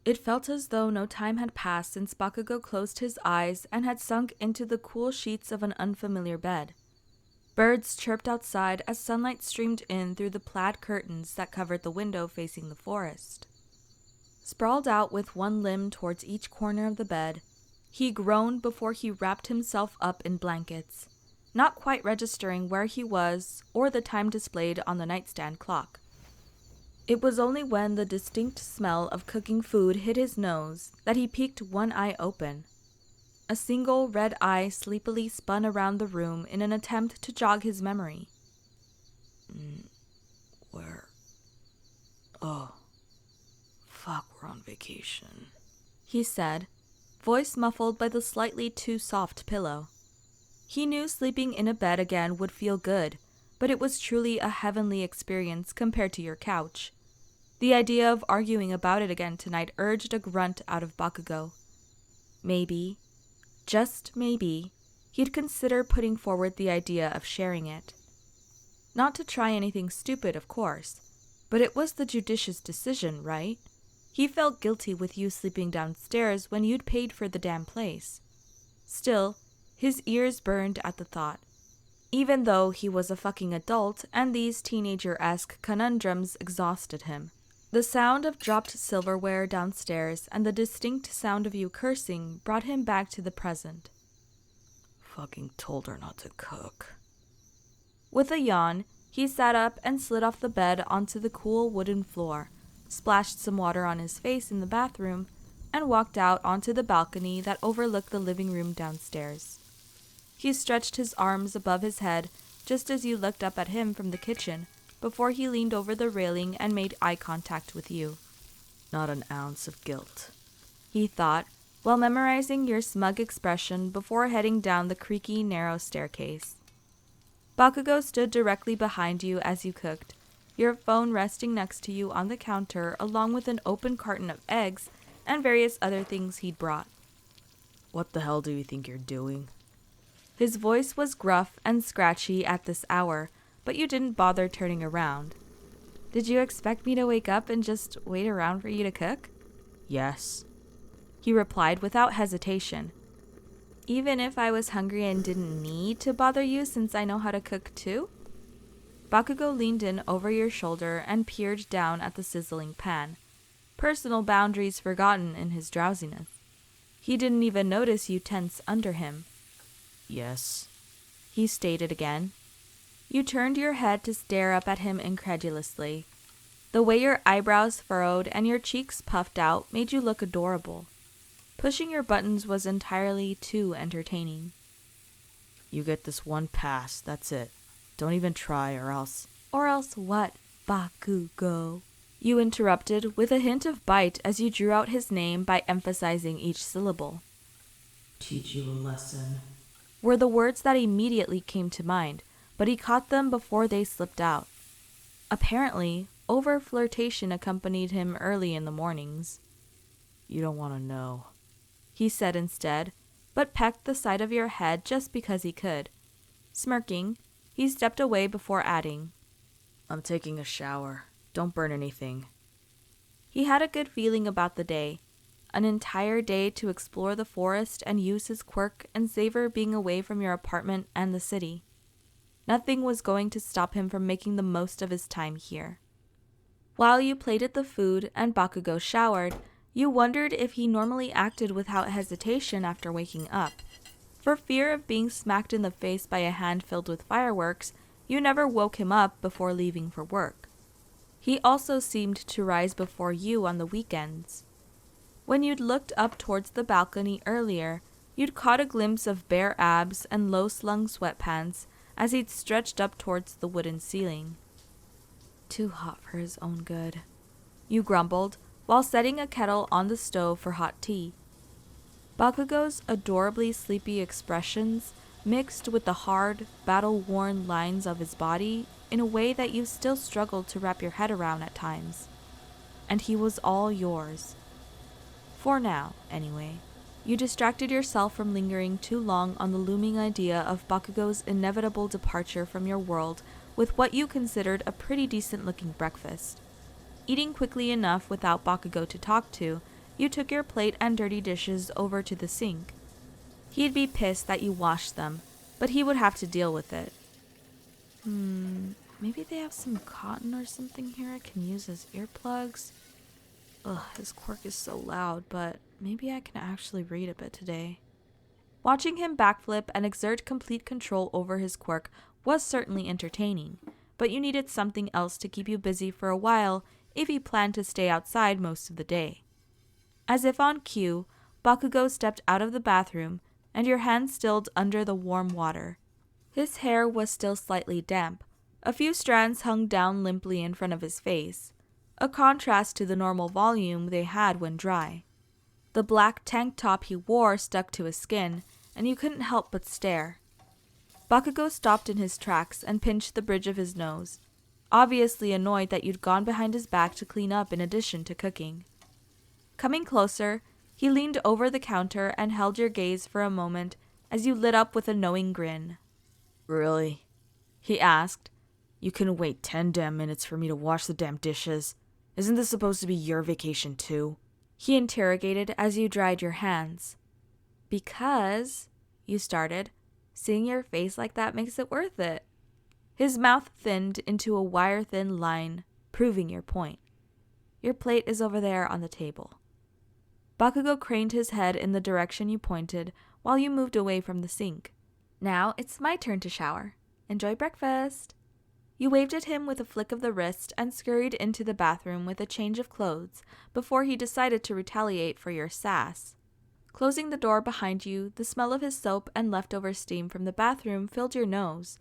It felt as though no time had passed since Bakugou closed his eyes and had sunk into the cool sheets of an unfamiliar bed. Birds chirped outside as sunlight streamed in through the plaid curtains that covered the window facing the forest. Sprawled out with one limb towards each corner of the bed, he groaned before he wrapped himself up in blankets, not quite registering where he was or the time displayed on the nightstand clock. It was only when the distinct smell of cooking food hit his nose that he peeked one eye open. A single red eye sleepily spun around the room in an attempt to jog his memory. Where? Oh, fuck, we're on vacation, he said, voice muffled by the slightly too soft pillow. He knew sleeping in a bed again would feel good, but it was truly a heavenly experience compared to your couch. The idea of arguing about it again tonight urged a grunt out of Bakugou. Maybe, just maybe, he'd consider putting forward the idea of sharing it. Not to try anything stupid, of course, but it was the judicious decision, right? He felt guilty with you sleeping downstairs when you'd paid for the damn place. Still, his ears burned at the thought. Even though he was a fucking adult and these teenager-esque conundrums exhausted him. The sound of dropped silverware downstairs and the distinct sound of you cursing brought him back to the present. Fucking told her not to cook. With a yawn, he sat up and slid off the bed onto the cool wooden floor, splashed some water on his face in the bathroom, and walked out onto the balcony that overlooked the living room downstairs. He stretched his arms above his head just as you looked up at him from the kitchen, before he leaned over the railing and made eye contact with you. Not an ounce of guilt, he thought, while memorizing your smug expression before heading down the creaky, narrow staircase. Bakugou stood directly behind you as you cooked, your phone resting next to you on the counter along with an open carton of eggs and various other things he'd brought. What the hell do you think you're doing? His voice was gruff and scratchy at this hour, but you didn't bother turning around. Did you expect me to wake up and just wait around for you to cook? Yes, he replied without hesitation. Even if I was hungry and didn't need to bother you since I know how to cook too? Bakugou leaned in over your shoulder and peered down at the sizzling pan, personal boundaries forgotten in his drowsiness. He didn't even notice you tense under him. Yes, he stated again. You turned your head to stare up at him incredulously. The way your eyebrows furrowed and your cheeks puffed out made you look adorable. Pushing your buttons was entirely too entertaining. You get this one pass, that's it. Don't even try or else... Or else what, Bakugou? You interrupted with a hint of bite as you drew out his name by emphasizing each syllable. Teach you a lesson, were the words that immediately came to mind, but he caught them before they slipped out. Apparently, over-flirtation accompanied him early in the mornings. You don't want to know, he said instead, but pecked the side of your head just because he could. Smirking, he stepped away before adding, I'm taking a shower. Don't burn anything. He had a good feeling about the day. An entire day to explore the forest and use his quirk and savor being away from your apartment and the city. Nothing was going to stop him from making the most of his time here. While you plated the food and Bakugou showered, you wondered if he normally acted without hesitation after waking up. For fear of being smacked in the face by a hand filled with fireworks, you never woke him up before leaving for work. He also seemed to rise before you on the weekends. When you'd looked up towards the balcony earlier, you'd caught a glimpse of bare abs and low-slung sweatpants as he'd stretched up towards the wooden ceiling. Too hot for his own good, you grumbled, while setting a kettle on the stove for hot tea. Bakugou's adorably sleepy expressions mixed with the hard, battle-worn lines of his body in a way that you still struggled to wrap your head around at times. And he was all yours. For now, anyway. You distracted yourself from lingering too long on the looming idea of Bakugou's inevitable departure from your world with what you considered a pretty decent-looking breakfast. Eating quickly enough without Bakugou to talk to, you took your plate and dirty dishes over to the sink. He'd be pissed that you washed them, but he would have to deal with it. Maybe they have some cotton or something here I can use as earplugs. Ugh, his quirk is so loud, but maybe I can actually read a bit today. Watching him backflip and exert complete control over his quirk was certainly entertaining, but you needed something else to keep you busy for a while if you planned to stay outside most of the day. As if on cue, Bakugou stepped out of the bathroom, and your hand stilled under the warm water. His hair was still slightly damp. A few strands hung down limply in front of his face, a contrast to the normal volume they had when dry. The black tank top he wore stuck to his skin, and you couldn't help but stare. Bakugou stopped in his tracks and pinched the bridge of his nose, obviously annoyed that you'd gone behind his back to clean up in addition to cooking. Coming closer, he leaned over the counter and held your gaze for a moment as you lit up with a knowing grin. Really? He asked. You couldn't wait 10 damn minutes for me to wash the damn dishes. Isn't this supposed to be your vacation too? He interrogated as you dried your hands. Because, you started, seeing your face like that makes it worth it. His mouth thinned into a wire-thin line, proving your point. Your plate is over there on the table. Bakugou craned his head in the direction you pointed while you moved away from the sink. Now it's my turn to shower. Enjoy breakfast. You waved at him with a flick of the wrist and scurried into the bathroom with a change of clothes before he decided to retaliate for your sass. Closing the door behind you, the smell of his soap and leftover steam from the bathroom filled your nose.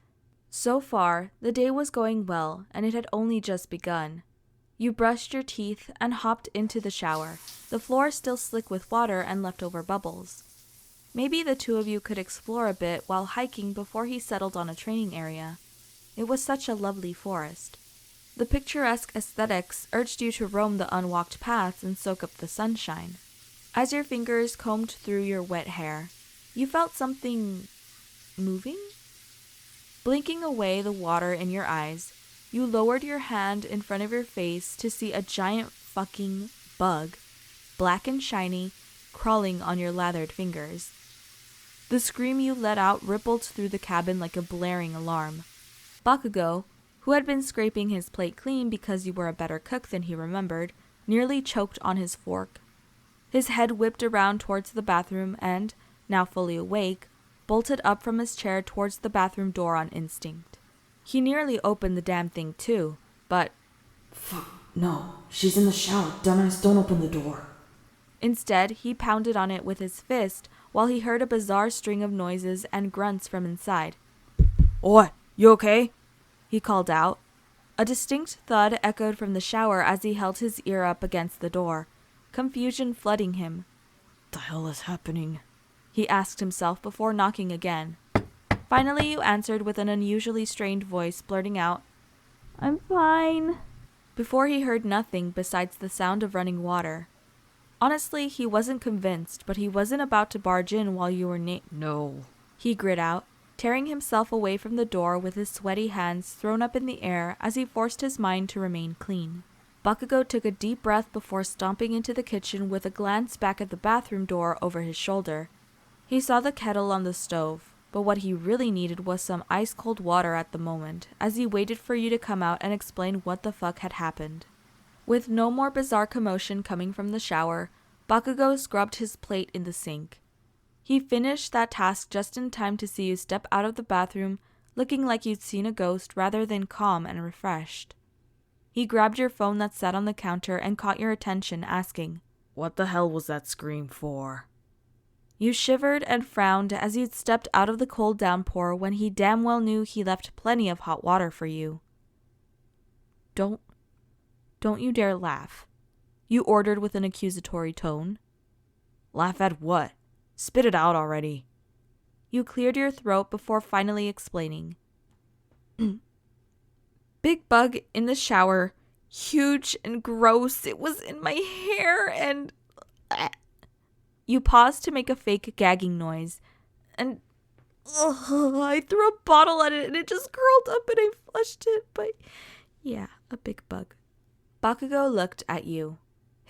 So far, the day was going well, and it had only just begun. You brushed your teeth and hopped into the shower, the floor still slick with water and leftover bubbles. Maybe the two of you could explore a bit while hiking before he settled on a training area. It was such a lovely forest. The picturesque aesthetics urged you to roam the unwalked paths and soak up the sunshine. As your fingers combed through your wet hair, you felt something moving? Blinking away the water in your eyes, you lowered your hand in front of your face to see a giant fucking bug, black and shiny, crawling on your lathered fingers. The scream you let out rippled through the cabin like a blaring alarm. Bakugou, who had been scraping his plate clean because you were a better cook than he remembered, nearly choked on his fork. His head whipped around towards the bathroom and, now fully awake, bolted up from his chair towards the bathroom door on instinct. He nearly opened the damn thing too, but... Fuck, no, she's in the shower, dumbass, don't open the door. Instead, he pounded on it with his fist while he heard a bizarre string of noises and grunts from inside. What? You okay? He called out. A distinct thud echoed from the shower as he held his ear up against the door, confusion flooding him. What the hell is happening? He asked himself before knocking again. Finally, you answered with an unusually strained voice, blurting out, "I'm fine," before he heard nothing besides the sound of running water. Honestly, he wasn't convinced, but he wasn't about to barge in while you were No. He grit out, tearing himself away from the door with his sweaty hands thrown up in the air as he forced his mind to remain clean. Bakugou took a deep breath before stomping into the kitchen with a glance back at the bathroom door over his shoulder. He saw the kettle on the stove, but what he really needed was some ice-cold water at the moment, as he waited for you to come out and explain what the fuck had happened. With no more bizarre commotion coming from the shower, Bakugou scrubbed his plate in the sink. He finished that task just in time to see you step out of the bathroom looking like you'd seen a ghost rather than calm and refreshed. He grabbed your phone that sat on the counter and caught your attention, asking, "What the hell was that scream for?" You shivered and frowned as you'd stepped out of the cold downpour when he damn well knew he left plenty of hot water for you. Don't you dare laugh," you ordered with an accusatory tone. Laugh at what? Spit it out already. You cleared your throat before finally explaining. Big bug in the shower, huge and gross. It was in my hair and... You paused to make a fake gagging noise, and I threw a bottle at it and it just curled up and I flushed it, but yeah, a big bug. Bakugou looked at you.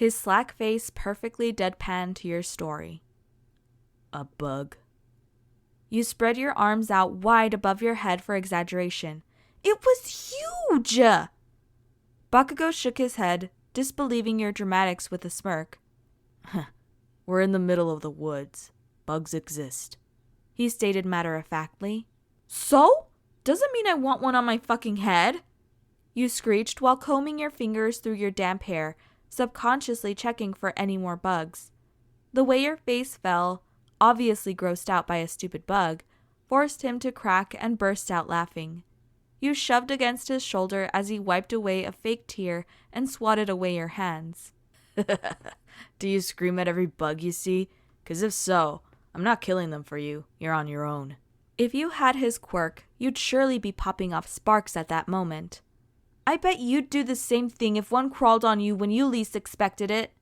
his slack face perfectly deadpan to your story. A bug. You spread your arms out wide above your head for exaggeration. It was huge! Bakugou shook his head, disbelieving your dramatics with a smirk. We're in the middle of the woods. Bugs exist, he stated matter-of-factly. So? Doesn't mean I want one on my fucking head. You screeched while combing your fingers through your damp hair, subconsciously checking for any more bugs. The way your face fell, obviously grossed out by a stupid bug, forced him to crack and burst out laughing. You shoved against his shoulder as he wiped away a fake tear and swatted away your hands. Do you scream at every bug you see? 'Cause if so, I'm not killing them for you. You're on your own. If you had his quirk, you'd surely be popping off sparks at that moment. I bet you'd do the same thing if one crawled on you when you least expected it.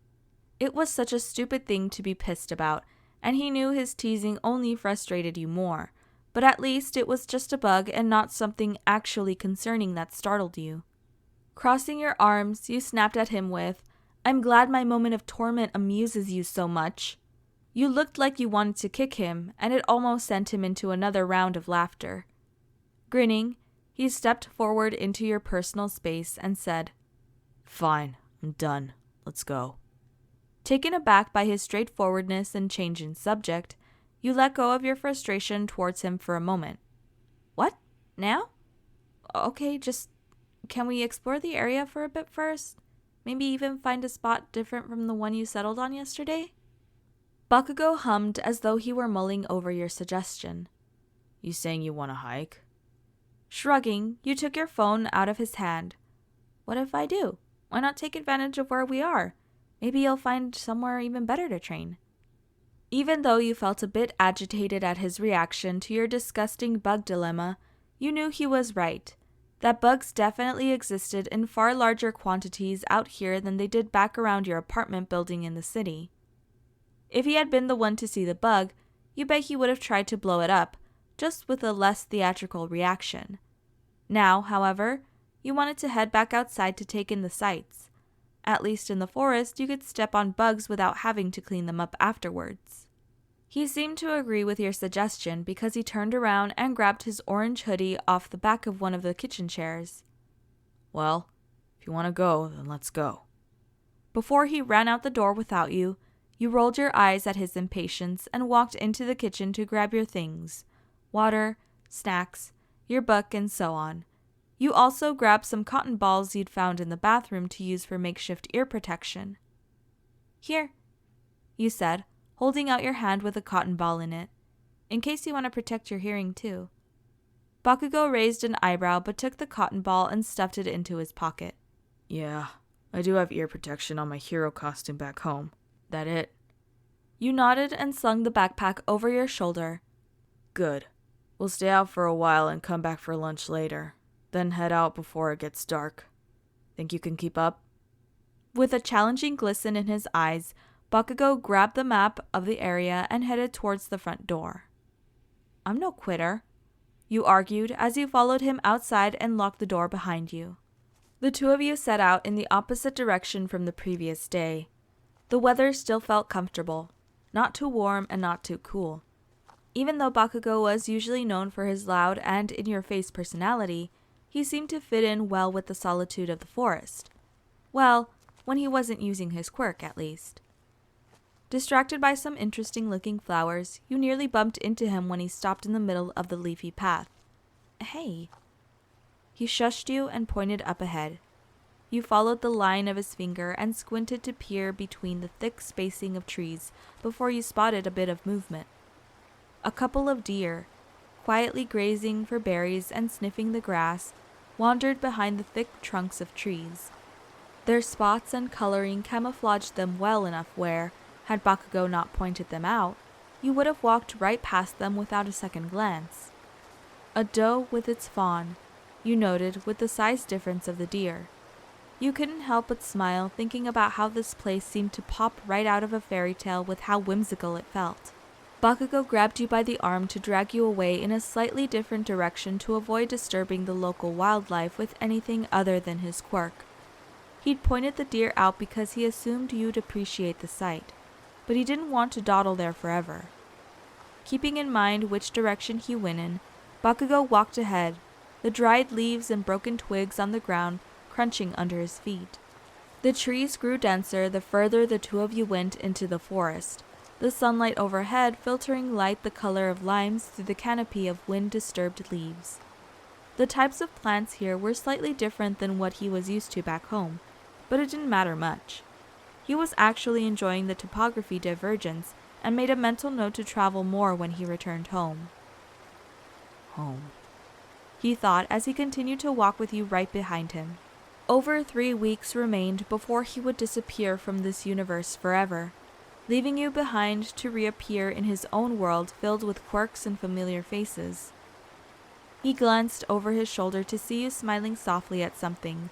It was such a stupid thing to be pissed about, and he knew his teasing only frustrated you more, but at least it was just a bug and not something actually concerning that startled you. Crossing your arms, you snapped at him with, "I'm glad my moment of torment amuses you so much." You looked like you wanted to kick him, and it almost sent him into another round of laughter. Grinning, he stepped forward into your personal space and said, "Fine, I'm done. Let's go." Taken aback by his straightforwardness and change in subject, you let go of your frustration towards him for a moment. "What? Now? Okay, can we explore the area for a bit first? Maybe even find a spot different from the one you settled on yesterday?" Bakugou hummed as though he were mulling over your suggestion. "You saying you want to hike?" Shrugging, you took your phone out of his hand. "What if I do? Why not take advantage of where we are? Maybe you'll find somewhere even better to train." Even though you felt a bit agitated at his reaction to your disgusting bug dilemma, you knew he was right, that bugs definitely existed in far larger quantities out here than they did back around your apartment building in the city. If he had been the one to see the bug, you bet he would have tried to blow it up, just with a less theatrical reaction. Now, however, you wanted to head back outside to take in the sights. At least in the forest, you could step on bugs without having to clean them up afterwards. He seemed to agree with your suggestion because he turned around and grabbed his orange hoodie off the back of one of the kitchen chairs. "Well, if you want to go, then let's go." Before he ran out the door without you, you rolled your eyes at his impatience and walked into the kitchen to grab your things: water, snacks, your book, and so on. You also grabbed some cotton balls you'd found in the bathroom to use for makeshift ear protection. "Here," you said, holding out your hand with a cotton ball in it, "in case you want to protect your hearing too." Bakugou raised an eyebrow but took the cotton ball and stuffed it into his pocket. "Yeah, I do have ear protection on my hero costume back home. That it?" You nodded and slung the backpack over your shoulder. "Good. We'll stay out for a while and come back for lunch later. Then head out before it gets dark. Think you can keep up?" With a challenging glisten in his eyes, Bakugou grabbed the map of the area and headed towards the front door. "I'm no quitter," you argued as you followed him outside and locked the door behind you. The two of you set out in the opposite direction from the previous day. The weather still felt comfortable, not too warm and not too cool. Even though Bakugou was usually known for his loud and in-your-face personality, he seemed to fit in well with the solitude of the forest. Well, when he wasn't using his quirk, at least. Distracted by some interesting-looking flowers, you nearly bumped into him when he stopped in the middle of the leafy path. "Hey." He shushed you and pointed up ahead. You followed the line of his finger and squinted to peer between the thick spacing of trees before you spotted a bit of movement. A couple of deer, quietly grazing for berries and sniffing the grass, wandered behind the thick trunks of trees. Their spots and coloring camouflaged them well enough where, had Bakugou not pointed them out, you would have walked right past them without a second glance. A doe with its fawn, you noted with the size difference of the deer. You couldn't help but smile thinking about how this place seemed to pop right out of a fairy tale with how whimsical it felt. Bakugou grabbed you by the arm to drag you away in a slightly different direction to avoid disturbing the local wildlife with anything other than his quirk. He'd pointed the deer out because he assumed you'd appreciate the sight, but he didn't want to dawdle there forever. Keeping in mind which direction he went in, Bakugou walked ahead, the dried leaves and broken twigs on the ground crunching under his feet. The trees grew denser the further the two of you went into the forest, the sunlight overhead filtering light the color of limes through the canopy of wind-disturbed leaves. The types of plants here were slightly different than what he was used to back home, but it didn't matter much. He was actually enjoying the topography divergence and made a mental note to travel more when he returned home. Home, he thought as he continued to walk with you right behind him. Over 3 weeks remained before he would disappear from this universe forever, leaving you behind to reappear in his own world filled with quirks and familiar faces. He glanced over his shoulder to see you smiling softly at something,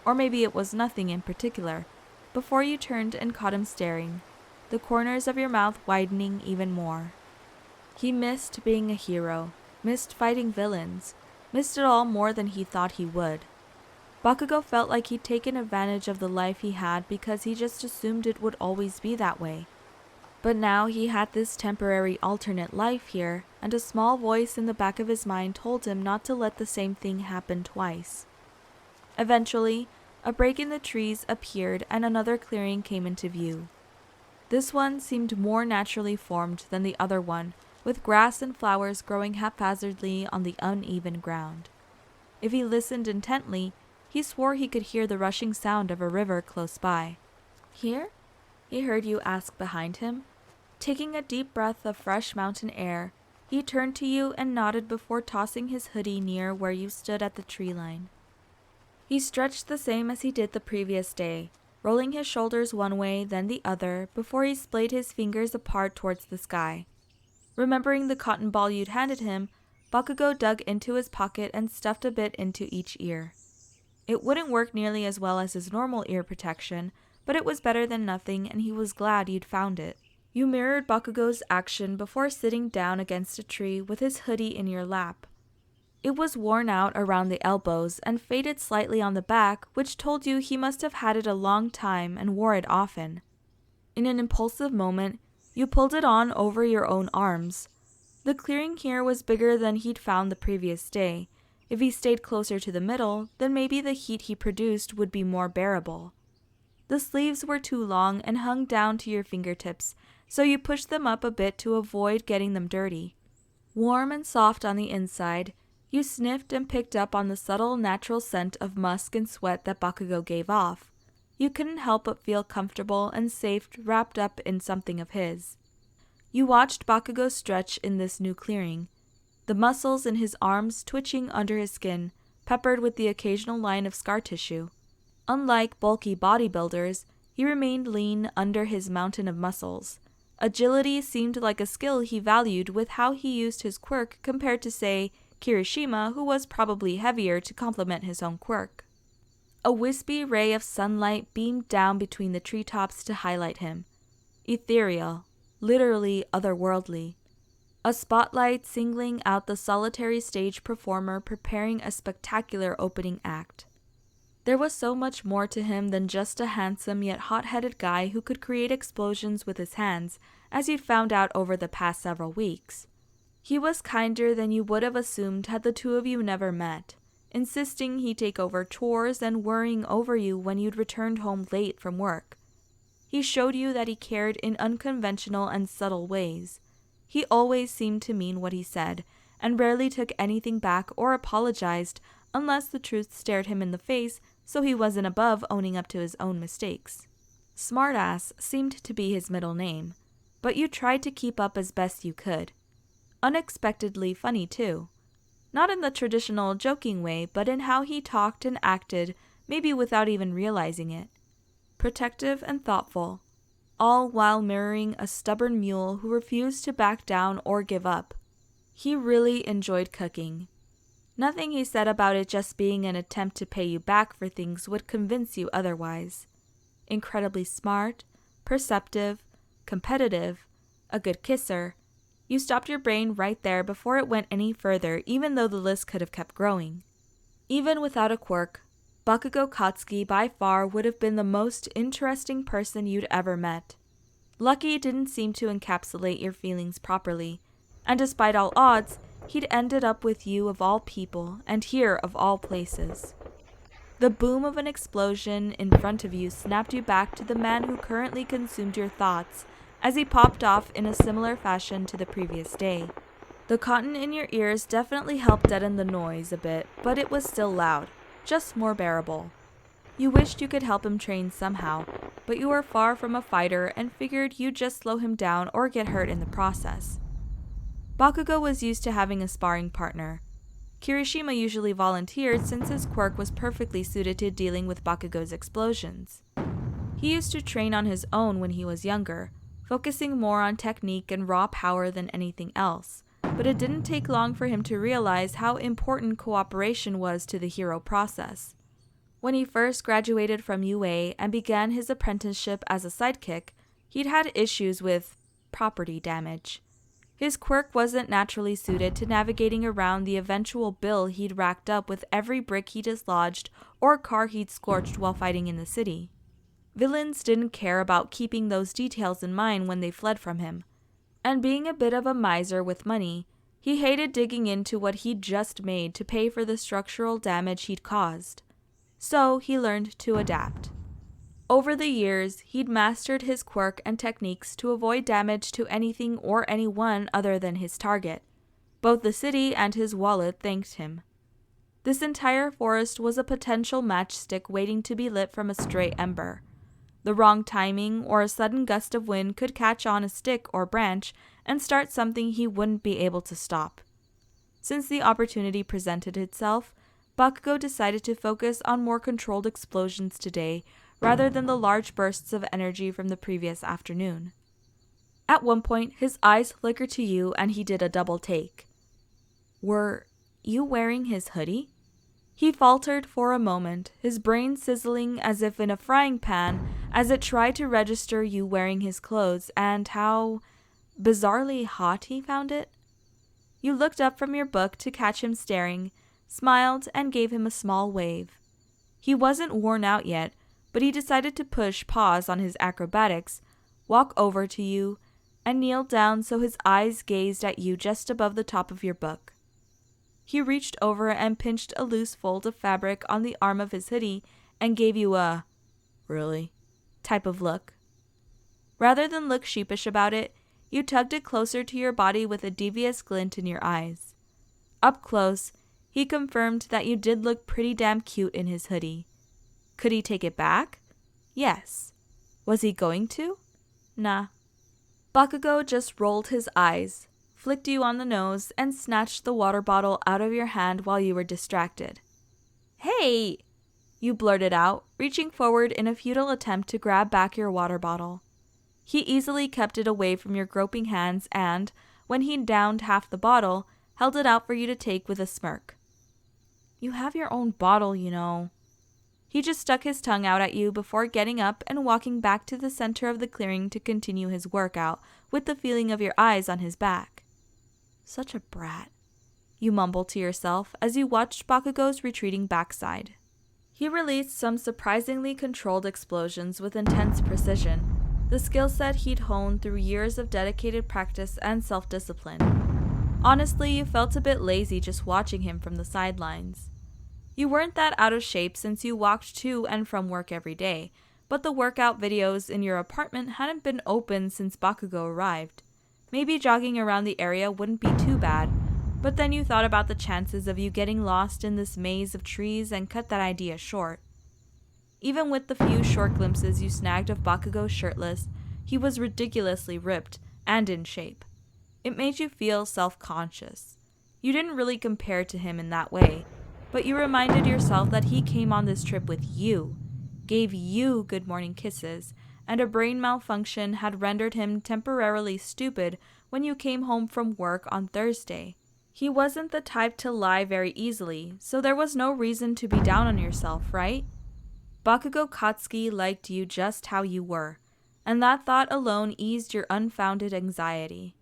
or maybe it was nothing in particular, before you turned and caught him staring, the corners of your mouth widening even more. He missed being a hero, missed fighting villains, missed it all more than he thought he would. Bakugou felt like he'd taken advantage of the life he had because he just assumed it would always be that way. But now he had this temporary alternate life here, and a small voice in the back of his mind told him not to let the same thing happen twice. Eventually, a break in the trees appeared and another clearing came into view. This one seemed more naturally formed than the other one, with grass and flowers growing haphazardly on the uneven ground. If he listened intently, he swore he could hear the rushing sound of a river close by. "Here?" he heard you ask behind him. Taking a deep breath of fresh mountain air, he turned to you and nodded before tossing his hoodie near where you stood at the tree line. He stretched the same as he did the previous day, rolling his shoulders one way then the other before he splayed his fingers apart towards the sky. Remembering the cotton ball you'd handed him, Bakugou dug into his pocket and stuffed a bit into each ear. It wouldn't work nearly as well as his normal ear protection, but it was better than nothing and he was glad you'd found it. You mirrored Bakugou's action before sitting down against a tree with his hoodie in your lap. It was worn out around the elbows and faded slightly on the back, which told you he must have had it a long time and wore it often. In an impulsive moment, you pulled it on over your own arms. The clearing here was bigger than he'd found the previous day. If he stayed closer to the middle, then maybe the heat he produced would be more bearable. The sleeves were too long and hung down to your fingertips, so you pushed them up a bit to avoid getting them dirty. Warm and soft on the inside, you sniffed and picked up on the subtle natural scent of musk and sweat that Bakugou gave off. You couldn't help but feel comfortable and safe wrapped up in something of his. You watched Bakugou stretch in this new clearing, the muscles in his arms twitching under his skin, peppered with the occasional line of scar tissue. Unlike bulky bodybuilders, he remained lean under his mountain of muscles. Agility seemed like a skill he valued with how he used his quirk compared to, say, Kirishima, who was probably heavier to complement his own quirk. A wispy ray of sunlight beamed down between the treetops to highlight him. Ethereal, literally otherworldly. A spotlight singling out the solitary stage performer preparing a spectacular opening act. There was so much more to him than just a handsome yet hot-headed guy who could create explosions with his hands, as you'd found out over the past several weeks. He was kinder than you would have assumed had the two of you never met, insisting he take over chores and worrying over you when you'd returned home late from work. He showed you that he cared in unconventional and subtle ways. He always seemed to mean what he said, and rarely took anything back or apologized unless the truth stared him in the face, so he wasn't above owning up to his own mistakes. Smartass seemed to be his middle name, but you tried to keep up as best you could. Unexpectedly funny, too. Not in the traditional joking way, but in how he talked and acted, maybe without even realizing it. Protective and thoughtful, all while mirroring a stubborn mule who refused to back down or give up. He really enjoyed cooking. Nothing he said about it just being an attempt to pay you back for things would convince you otherwise. Incredibly smart, perceptive, competitive, a good kisser. You stopped your brain right there before it went any further, even though the list could have kept growing. Even without a quirk, Bakugou Katsuki by far would have been the most interesting person you'd ever met. Lucky didn't seem to encapsulate your feelings properly, and despite all odds, he'd ended up with you of all people and here of all places. The boom of an explosion in front of you snapped you back to the man who currently consumed your thoughts as he popped off in a similar fashion to the previous day. The cotton in your ears definitely helped deaden the noise a bit, but it was still loud, just more bearable. You wished you could help him train somehow, but you were far from a fighter and figured you'd just slow him down or get hurt in the process. Bakugou was used to having a sparring partner. Kirishima usually volunteered since his quirk was perfectly suited to dealing with Bakugou's explosions. He used to train on his own when he was younger, focusing more on technique and raw power than anything else, but it didn't take long for him to realize how important cooperation was to the hero process. When he first graduated from UA and began his apprenticeship as a sidekick, he'd had issues with property damage. His quirk wasn't naturally suited to navigating around the eventual bill he'd racked up with every brick he dislodged or car he'd scorched while fighting in the city. Villains didn't care about keeping those details in mind when they fled from him, and being a bit of a miser with money, he hated digging into what he'd just made to pay for the structural damage he'd caused. So he learned to adapt. Over the years, he'd mastered his quirk and techniques to avoid damage to anything or anyone other than his target. Both the city and his wallet thanked him. This entire forest was a potential matchstick waiting to be lit from a stray ember. The wrong timing or a sudden gust of wind could catch on a stick or branch and start something he wouldn't be able to stop. Since the opportunity presented itself, Bakugou decided to focus on more controlled explosions today rather than the large bursts of energy from the previous afternoon. At one point, his eyes flickered to you and he did a double take. Were you wearing his hoodie? He faltered for a moment, his brain sizzling as if in a frying pan as it tried to register you wearing his clothes and how bizarrely hot he found it. You looked up from your book to catch him staring, smiled, and gave him a small wave. He wasn't worn out yet, but he decided to push pause on his acrobatics, walk over to you, and kneel down so his eyes gazed at you just above the top of your book. He reached over and pinched a loose fold of fabric on the arm of his hoodie and gave you a, "Really?" type of look. Rather than look sheepish about it, you tugged it closer to your body with a devious glint in your eyes. Up close, he confirmed that you did look pretty damn cute in his hoodie. Could he take it back? Yes. Was he going to? Nah. Bakugou just rolled his eyes, flicked you on the nose, and snatched the water bottle out of your hand while you were distracted. "Hey!" you blurted out, reaching forward in a futile attempt to grab back your water bottle. He easily kept it away from your groping hands and, when he'd downed half the bottle, held it out for you to take with a smirk. "You have your own bottle, you know." He just stuck his tongue out at you before getting up and walking back to the center of the clearing to continue his workout with the feeling of your eyes on his back. "Such a brat," you mumbled to yourself as you watched Bakugou's retreating backside. He released some surprisingly controlled explosions with intense precision, the skill set he'd honed through years of dedicated practice and self-discipline. Honestly, you felt a bit lazy just watching him from the sidelines. You weren't that out of shape since you walked to and from work every day, but the workout videos in your apartment hadn't been open since Bakugou arrived. Maybe jogging around the area wouldn't be too bad, but then you thought about the chances of you getting lost in this maze of trees and cut that idea short. Even with the few short glimpses you snagged of Bakugou shirtless, he was ridiculously ripped and in shape. It made you feel self-conscious. You didn't really compare to him in that way, but you reminded yourself that he came on this trip with you, gave you good morning kisses, and a brain malfunction had rendered him temporarily stupid when you came home from work on Thursday. He wasn't the type to lie very easily, so there was no reason to be down on yourself, right? Bakugou Katsuki liked you just how you were, and that thought alone eased your unfounded anxiety.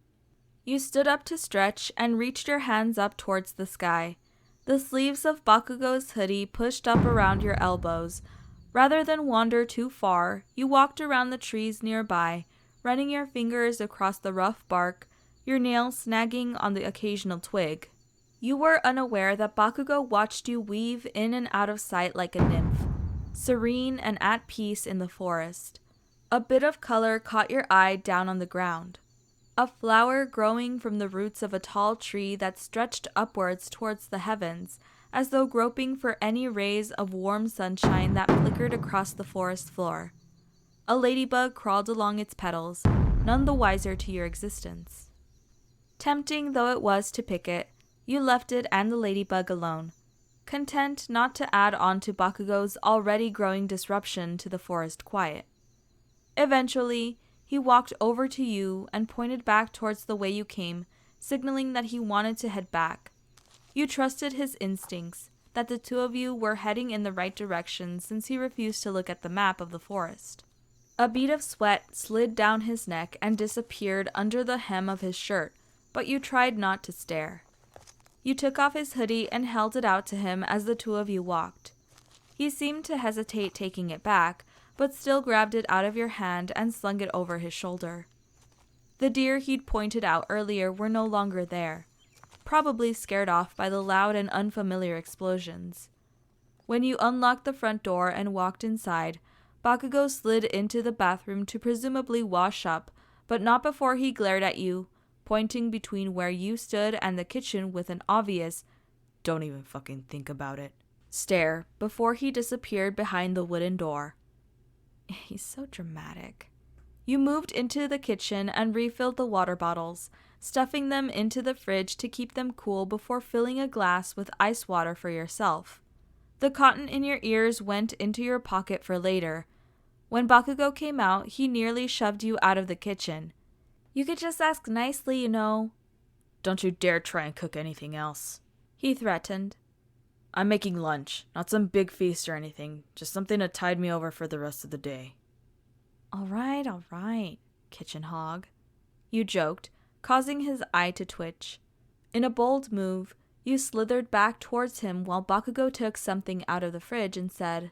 You stood up to stretch and reached your hands up towards the sky. The sleeves of Bakugou's hoodie pushed up around your elbows. Rather than wander too far, you walked around the trees nearby, running your fingers across the rough bark, your nails snagging on the occasional twig. You were unaware that Bakugou watched you weave in and out of sight like a nymph, serene and at peace in the forest. A bit of color caught your eye down on the ground. A flower growing from the roots of a tall tree that stretched upwards towards the heavens, as though groping for any rays of warm sunshine that flickered across the forest floor. A ladybug crawled along its petals, none the wiser to your existence. Tempting though it was to pick it, you left it and the ladybug alone, content not to add on to Bakugou's already growing disruption to the forest quiet. Eventually, he walked over to you and pointed back towards the way you came, signaling that he wanted to head back. You trusted his instincts, that the two of you were heading in the right direction since he refused to look at the map of the forest. A bead of sweat slid down his neck and disappeared under the hem of his shirt, but you tried not to stare. You took off his hoodie and held it out to him as the two of you walked. He seemed to hesitate taking it back, but still grabbed it out of your hand and slung it over his shoulder. The deer he'd pointed out earlier were no longer there, probably scared off by the loud and unfamiliar explosions. When you unlocked the front door and walked inside, Bakugou slid into the bathroom to presumably wash up, but not before he glared at you, pointing between where you stood and the kitchen with an obvious, "Don't even fucking think about it," stare before he disappeared behind the wooden door. He's so dramatic. You moved into the kitchen and refilled the water bottles, stuffing them into the fridge to keep them cool before filling a glass with ice water for yourself. The cotton in your ears went into your pocket for later. When Bakugou came out, he nearly shoved you out of the kitchen. "You could just ask nicely, you know." "Don't you dare try and cook anything else," he threatened. "I'm making lunch, not some big feast or anything, just something to tide me over for the rest of the day." All right, kitchen hog," you joked, causing his eye to twitch. In a bold move, you slithered back towards him while Bakugou took something out of the fridge and said,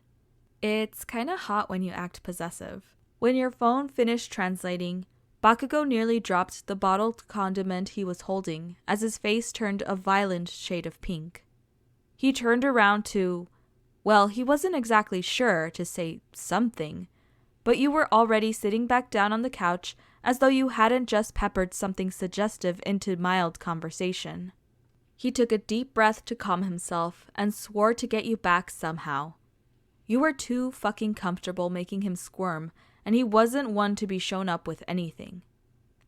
"It's kinda hot when you act possessive." When your phone finished translating, Bakugou nearly dropped the bottled condiment he was holding as his face turned a violent shade of pink. He turned around to, well, he wasn't exactly sure to say something, but you were already sitting back down on the couch as though you hadn't just peppered something suggestive into mild conversation. He took a deep breath to calm himself and swore to get you back somehow. You were too fucking comfortable making him squirm, and he wasn't one to be shown up with anything.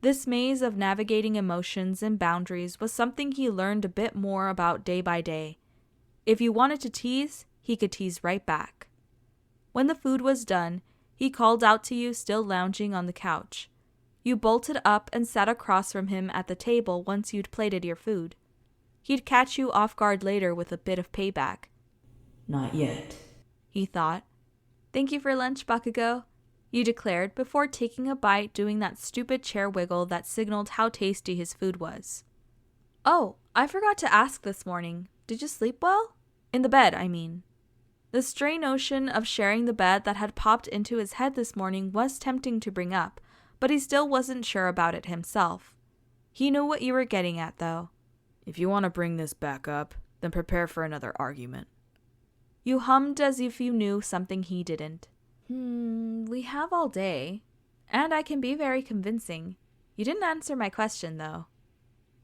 This maze of navigating emotions and boundaries was something he learned a bit more about day by day. If you wanted to tease, he could tease right back. When the food was done, he called out to you still lounging on the couch. You bolted up and sat across from him at the table once you'd plated your food. He'd catch you off guard later with a bit of payback. "Not yet," he thought. "Thank you for lunch, Bakugou," you declared before taking a bite, doing that stupid chair wiggle that signaled how tasty his food was. "Oh, I forgot to ask this morning. Did you sleep well? In the bed, I mean." The stray notion of sharing the bed that had popped into his head this morning was tempting to bring up, but he still wasn't sure about it himself. He knew what you were getting at, though. "If you want to bring this back up, then prepare for another argument." You hummed as if you knew something he didn't. We have all day. And I can be very convincing. You didn't answer my question, though.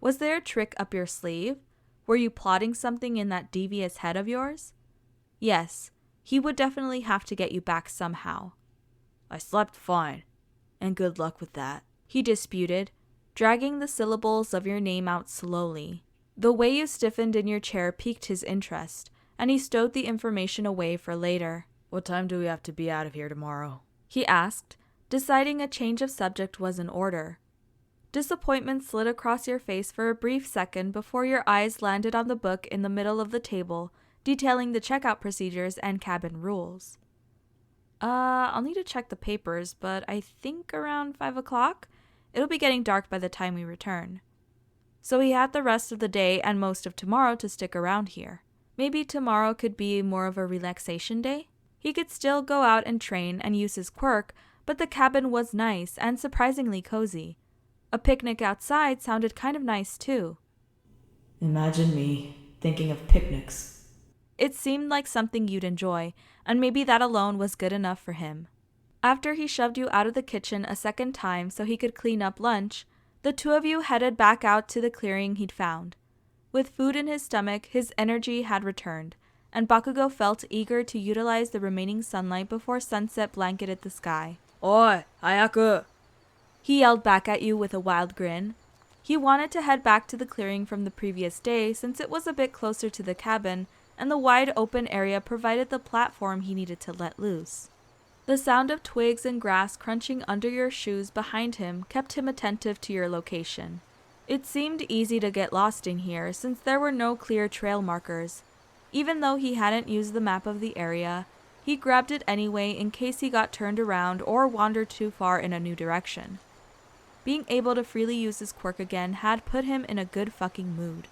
Was there a trick up your sleeve? Were you plotting something in that devious head of yours? Yes, he would definitely have to get you back somehow. "I slept fine, and good luck with that," he disputed, dragging the syllables of your name out slowly. The way you stiffened in your chair piqued his interest, and he stowed the information away for later. "What time do we have to be out of here tomorrow?" he asked, deciding a change of subject was in order. Disappointment slid across your face for a brief second before your eyes landed on the book in the middle of the table, detailing the checkout procedures and cabin rules. I'll need to check the papers, but I think around 5 o'clock? It'll be getting dark by the time we return." So he had the rest of the day and most of tomorrow to stick around here. Maybe tomorrow could be more of a relaxation day? He could still go out and train and use his quirk, but the cabin was nice and surprisingly cozy. A picnic outside sounded kind of nice too. Imagine me thinking of picnics. It seemed like something you'd enjoy, and maybe that alone was good enough for him. After he shoved you out of the kitchen a second time so he could clean up lunch, the two of you headed back out to the clearing he'd found. With food in his stomach, his energy had returned, and Bakugou felt eager to utilize the remaining sunlight before sunset blanketed the sky. Oi, Ayaku! He yelled back at you with a wild grin. He wanted to head back to the clearing from the previous day since it was a bit closer to the cabin, and the wide open area provided the platform he needed to let loose. The sound of twigs and grass crunching under your shoes behind him kept him attentive to your location. It seemed easy to get lost in here since there were no clear trail markers. Even though he hadn't used the map of the area, he grabbed it anyway in case he got turned around or wandered too far in a new direction. Being able to freely use his quirk again had put him in a good fucking mood.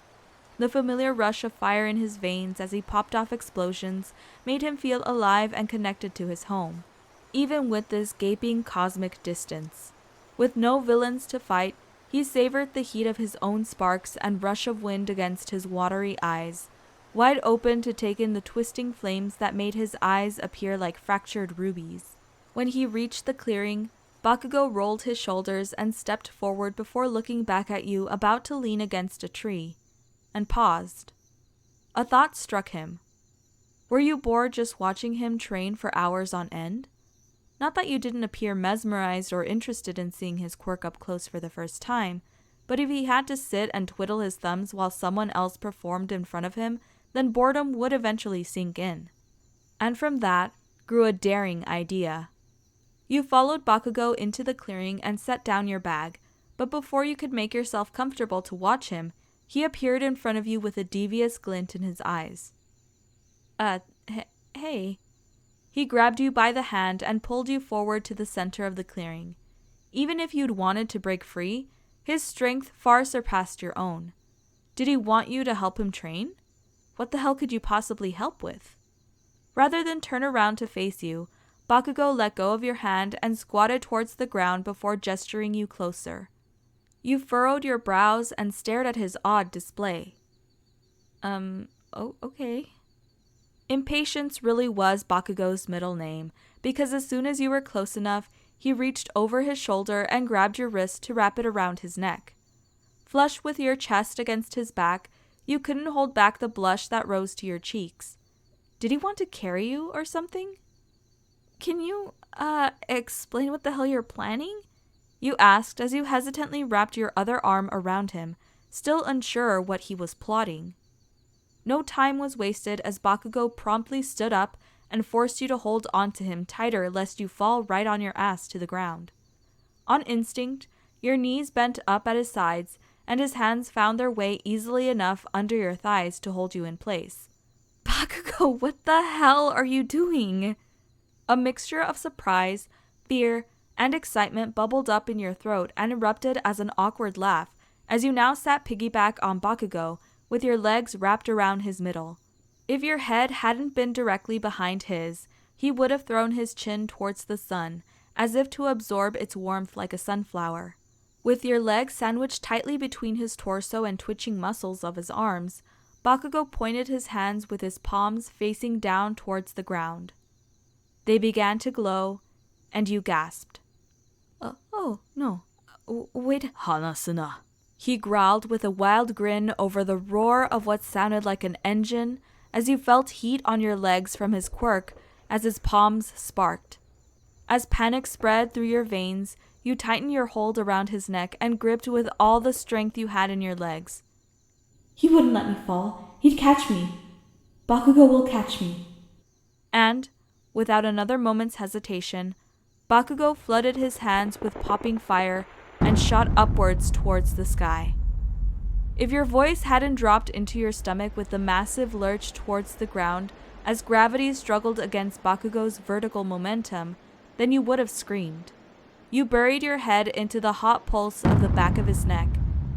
The familiar rush of fire in his veins as he popped off explosions made him feel alive and connected to his home, even with this gaping cosmic distance. With no villains to fight, he savored the heat of his own sparks and rush of wind against his watery eyes, wide open to take in the twisting flames that made his eyes appear like fractured rubies. When he reached the clearing, Bakugou rolled his shoulders and stepped forward before looking back at you, about to lean against a tree, and paused. A thought struck him. Were you bored just watching him train for hours on end? Not that you didn't appear mesmerized or interested in seeing his quirk up close for the first time, but if he had to sit and twiddle his thumbs while someone else performed in front of him, then boredom would eventually sink in. And from that grew a daring idea. You followed Bakugou into the clearing and set down your bag, but before you could make yourself comfortable to watch him, he appeared in front of you with a devious glint in his eyes. Hey. He grabbed you by the hand and pulled you forward to the center of the clearing. Even if you'd wanted to break free, his strength far surpassed your own. Did he want you to help him train? What the hell could you possibly help with? Rather than turn around to face you, Bakugou let go of your hand and squatted towards the ground before gesturing you closer. You furrowed your brows and stared at his odd display. Okay. Impatience really was Bakugou's middle name, because as soon as you were close enough, he reached over his shoulder and grabbed your wrist to wrap it around his neck. Flush with your chest against his back, you couldn't hold back the blush that rose to your cheeks. Did he want to carry you or something? Can you, explain what the hell you're planning? You asked as you hesitantly wrapped your other arm around him, still unsure what he was plotting. No time was wasted as Bakugou promptly stood up and forced you to hold onto him tighter lest you fall right on your ass to the ground. On instinct, your knees bent up at his sides and his hands found their way easily enough under your thighs to hold you in place. Bakugou, what the hell are you doing? A mixture of surprise, fear, and excitement bubbled up in your throat and erupted as an awkward laugh as you now sat piggyback on Bakugou, with your legs wrapped around his middle. If your head hadn't been directly behind his, he would have thrown his chin towards the sun, as if to absorb its warmth like a sunflower. With your legs sandwiched tightly between his torso and twitching muscles of his arms, Bakugou pointed his hands with his palms facing down towards the ground. They began to glow, and you gasped. No. Wait. Hanasuna. He growled with a wild grin over the roar of what sounded like an engine as you felt heat on your legs from his quirk as his palms sparked. As panic spread through your veins, you tightened your hold around his neck and gripped with all the strength you had in your legs. He wouldn't let me fall. He'd catch me. Bakugou will catch me. And, without another moment's hesitation, Bakugou flooded his hands with popping fire and shot upwards towards the sky. If your voice hadn't dropped into your stomach with the massive lurch towards the ground as gravity struggled against Bakugou's vertical momentum, then you would have screamed. You buried your head into the hot pulse of the back of his neck,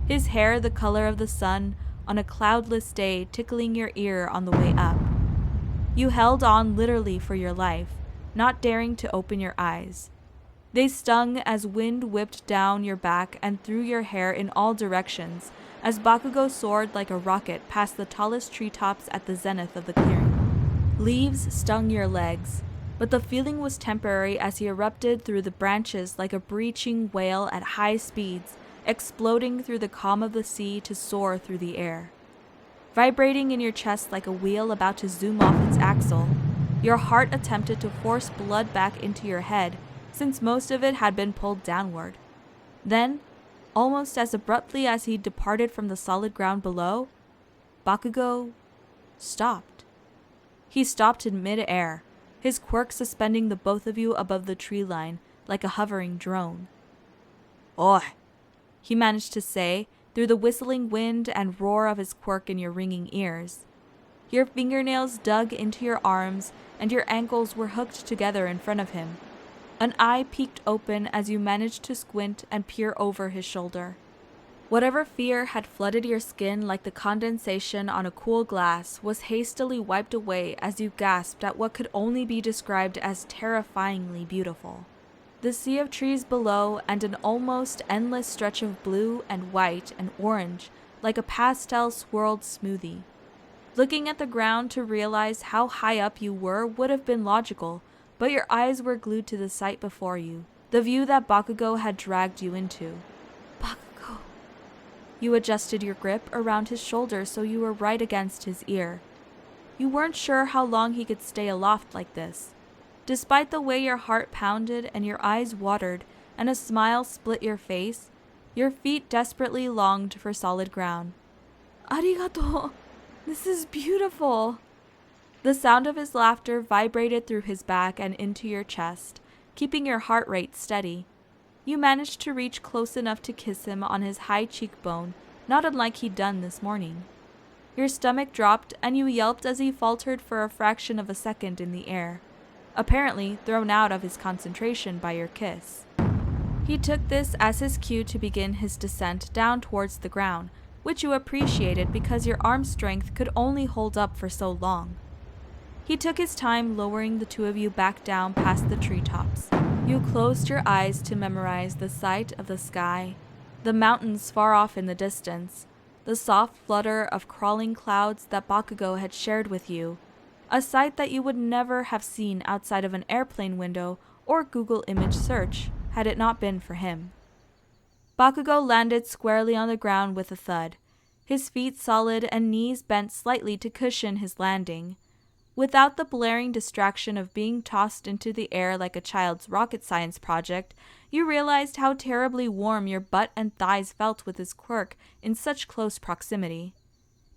his hair the color of the sun, on a cloudless day, tickling your ear on the way up. You held on literally for your life, not daring to open your eyes. They stung as wind whipped down your back and through your hair in all directions as Bakugou soared like a rocket past the tallest treetops at the zenith of the clearing. Leaves stung your legs, but the feeling was temporary as he erupted through the branches like a breaching whale at high speeds, exploding through the calm of the sea to soar through the air. Vibrating in your chest like a wheel about to zoom off its axle, your heart attempted to force blood back into your head, since most of it had been pulled downward. Then, almost as abruptly as he departed from the solid ground below, Bakugou stopped. He stopped in mid-air, his quirk suspending the both of you above the tree line like a hovering drone. Oi! He managed to say, through the whistling wind and roar of his quirk in your ringing ears. Your fingernails dug into your arms and your ankles were hooked together in front of him. An eye peeked open as you managed to squint and peer over his shoulder. Whatever fear had flooded your skin like the condensation on a cool glass was hastily wiped away as you gasped at what could only be described as terrifyingly beautiful. The sea of trees below and an almost endless stretch of blue and white and orange like a pastel swirled smoothie. Looking at the ground to realize how high up you were would have been logical, but your eyes were glued to the sight before you, the view that Bakugou had dragged you into. Bakugou. You adjusted your grip around his shoulder so you were right against his ear. You weren't sure how long he could stay aloft like this. Despite the way your heart pounded and your eyes watered and a smile split your face, your feet desperately longed for solid ground. Arigato! This is beautiful! The sound of his laughter vibrated through his back and into your chest, keeping your heart rate steady. You managed to reach close enough to kiss him on his high cheekbone, not unlike he'd done this morning. Your stomach dropped and you yelped as he faltered for a fraction of a second in the air, apparently thrown out of his concentration by your kiss. He took this as his cue to begin his descent down towards the ground, which you appreciated because your arm strength could only hold up for so long. He took his time lowering the two of you back down past the treetops. You closed your eyes to memorize the sight of the sky, the mountains far off in the distance, the soft flutter of crawling clouds that Bakugou had shared with you, a sight that you would never have seen outside of an airplane window or Google image search had it not been for him. Bakugou landed squarely on the ground with a thud, his feet solid and knees bent slightly to cushion his landing. Without the blaring distraction of being tossed into the air like a child's rocket science project, you realized how terribly warm your butt and thighs felt with his quirk in such close proximity.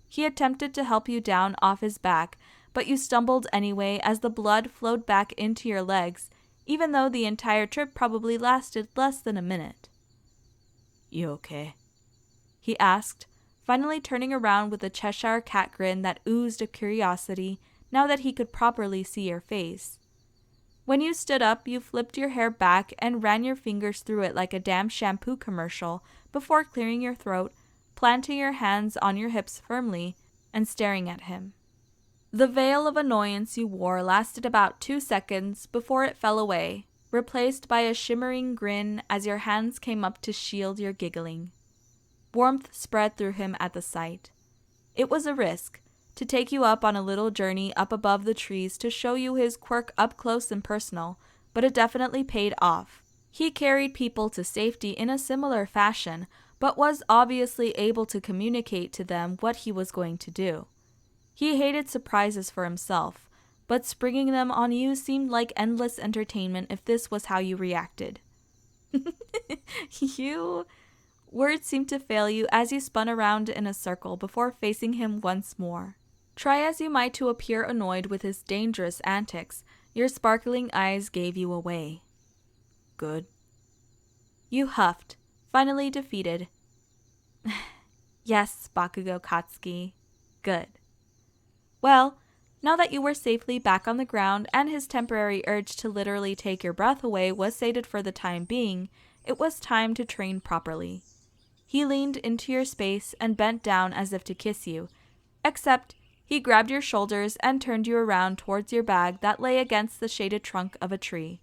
He attempted to help you down off his back, but you stumbled anyway as the blood flowed back into your legs, even though the entire trip probably lasted less than a minute. You okay? He asked, finally turning around with a Cheshire cat grin that oozed of curiosity now that he could properly see your face. When you stood up, you flipped your hair back and ran your fingers through it like a damn shampoo commercial before clearing your throat, planting your hands on your hips firmly, and staring at him. The veil of annoyance you wore lasted about 2 seconds before it fell away, replaced by a shimmering grin as your hands came up to shield your giggling. Warmth spread through him at the sight. It was a risk, to take you up on a little journey up above the trees to show you his quirk up close and personal, but it definitely paid off. He carried people to safety in a similar fashion, but was obviously able to communicate to them what he was going to do. He hated surprises for himself, but springing them on you seemed like endless entertainment if this was how you reacted. Words seemed to fail you as you spun around in a circle before facing him once more. Try as you might to appear annoyed with his dangerous antics, your sparkling eyes gave you away. Good. You huffed, finally defeated. Yes, Bakugou Katsuki. Good. Well, now that you were safely back on the ground and his temporary urge to literally take your breath away was sated for the time being, it was time to train properly. He leaned into your space and bent down as if to kiss you, except he grabbed your shoulders and turned you around towards your bag that lay against the shaded trunk of a tree.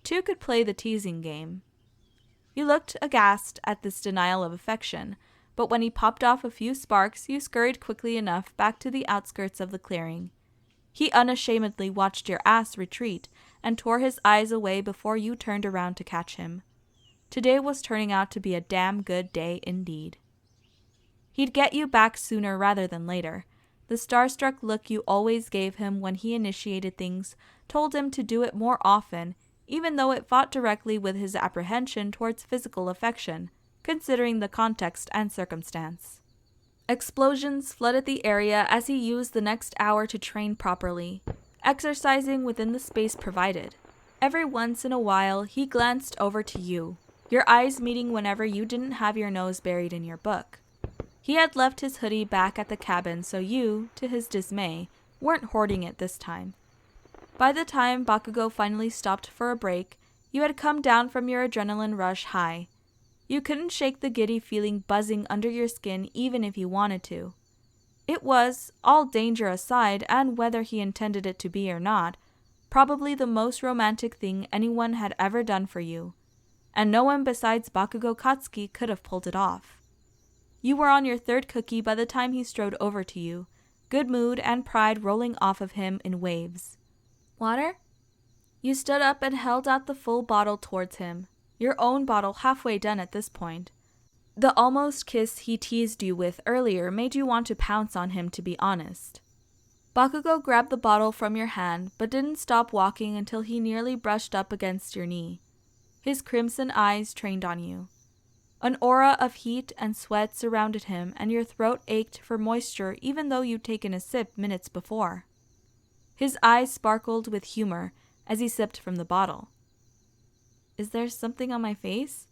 Two could play the teasing game. You looked aghast at this denial of affection, but when he popped off a few sparks, you scurried quickly enough back to the outskirts of the clearing. He unashamedly watched your ass retreat and tore his eyes away before you turned around to catch him. Today was turning out to be a damn good day indeed. He'd get you back sooner rather than later. The starstruck look you always gave him when he initiated things told him to do it more often, even though it fought directly with his apprehension towards physical affection, considering the context and circumstance. Explosions flooded the area as he used the next hour to train properly, exercising within the space provided. Every once in a while, he glanced over to you, your eyes meeting whenever you didn't have your nose buried in your book. He had left his hoodie back at the cabin, so you, to his dismay, weren't hoarding it this time. By the time Bakugou finally stopped for a break, you had come down from your adrenaline rush high. You couldn't shake the giddy feeling buzzing under your skin even if you wanted to. It was, all danger aside and whether he intended it to be or not, probably the most romantic thing anyone had ever done for you, and no one besides Bakugou Katsuki could have pulled it off. You were on your third cookie by the time he strode over to you, good mood and pride rolling off of him in waves. Water? You stood up and held out the full bottle towards him, your own bottle halfway done at this point. The almost kiss he teased you with earlier made you want to pounce on him, to be honest. Bakugou grabbed the bottle from your hand, but didn't stop walking until he nearly brushed up against your knee. His crimson eyes trained on you. An aura of heat and sweat surrounded him, and your throat ached for moisture even though you'd taken a sip minutes before. His eyes sparkled with humor as he sipped from the bottle. Is there something on my face?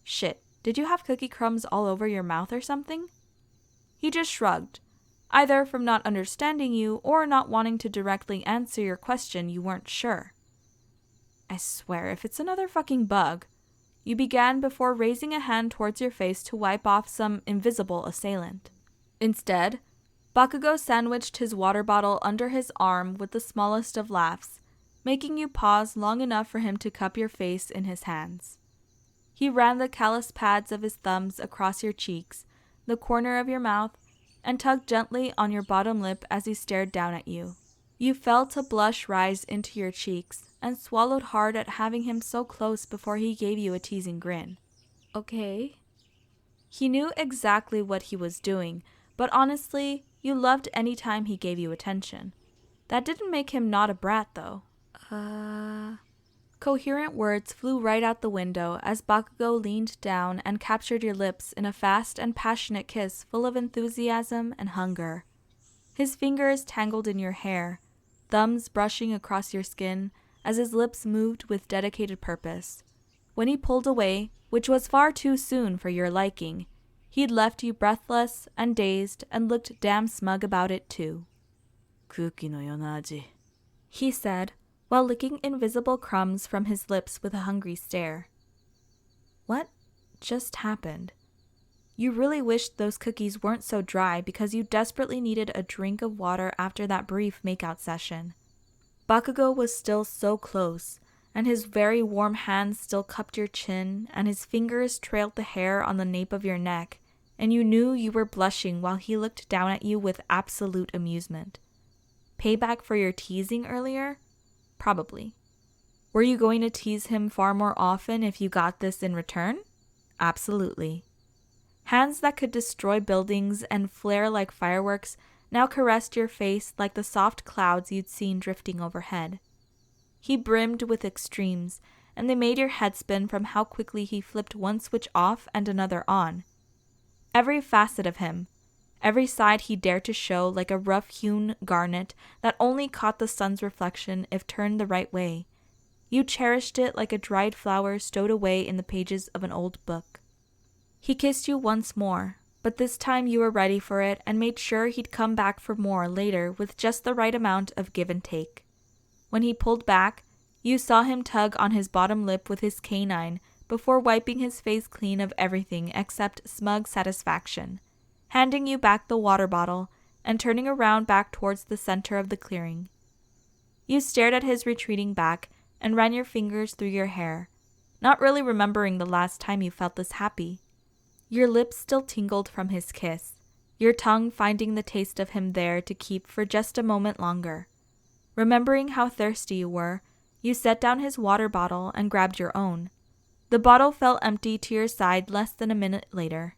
Shit, did you have cookie crumbs all over your mouth or something? He just shrugged, either from not understanding you or not wanting to directly answer your question you weren't sure. I swear, if it's another fucking bug. You began before raising a hand towards your face to wipe off some invisible assailant. Instead, Bakugou sandwiched his water bottle under his arm with the smallest of laughs, making you pause long enough for him to cup your face in his hands. He ran the callous pads of his thumbs across your cheeks, the corner of your mouth, and tugged gently on your bottom lip as he stared down at you. You felt a blush rise into your cheeks and swallowed hard at having him so close before he gave you a teasing grin. Okay. He knew exactly what he was doing, but honestly, you loved any time he gave you attention. That didn't make him not a brat, though. Coherent words flew right out the window as Bakugou leaned down and captured your lips in a fast and passionate kiss full of enthusiasm and hunger. His fingers tangled in your hair, thumbs brushing across your skin as his lips moved with dedicated purpose. When he pulled away, which was far too soon for your liking, he'd left you breathless and dazed and looked damn smug about it too. Kuki no yonaji, he said, while licking invisible crumbs from his lips with a hungry stare. What just happened? You really wished those cookies weren't so dry because you desperately needed a drink of water after that brief makeout session. Bakugou was still so close, and his very warm hands still cupped your chin, and his fingers trailed the hair on the nape of your neck, and you knew you were blushing while he looked down at you with absolute amusement. Payback for your teasing earlier? Probably. Were you going to tease him far more often if you got this in return? Absolutely. Hands that could destroy buildings and flare like fireworks now caressed your face like the soft clouds you'd seen drifting overhead. He brimmed with extremes, and they made your head spin from how quickly he flipped one switch off and another on. Every facet of him, every side he dared to show like a rough-hewn garnet that only caught the sun's reflection if turned the right way. You cherished it like a dried flower stowed away in the pages of an old book. He kissed you once more, but this time you were ready for it and made sure he'd come back for more later with just the right amount of give and take. When he pulled back, you saw him tug on his bottom lip with his canine before wiping his face clean of everything except smug satisfaction, handing you back the water bottle and turning around back towards the center of the clearing. You stared at his retreating back and ran your fingers through your hair, not really remembering the last time you felt this happy. Your lips still tingled from his kiss, your tongue finding the taste of him there to keep for just a moment longer. Remembering how thirsty you were, you set down his water bottle and grabbed your own. The bottle fell empty to your side less than a minute later.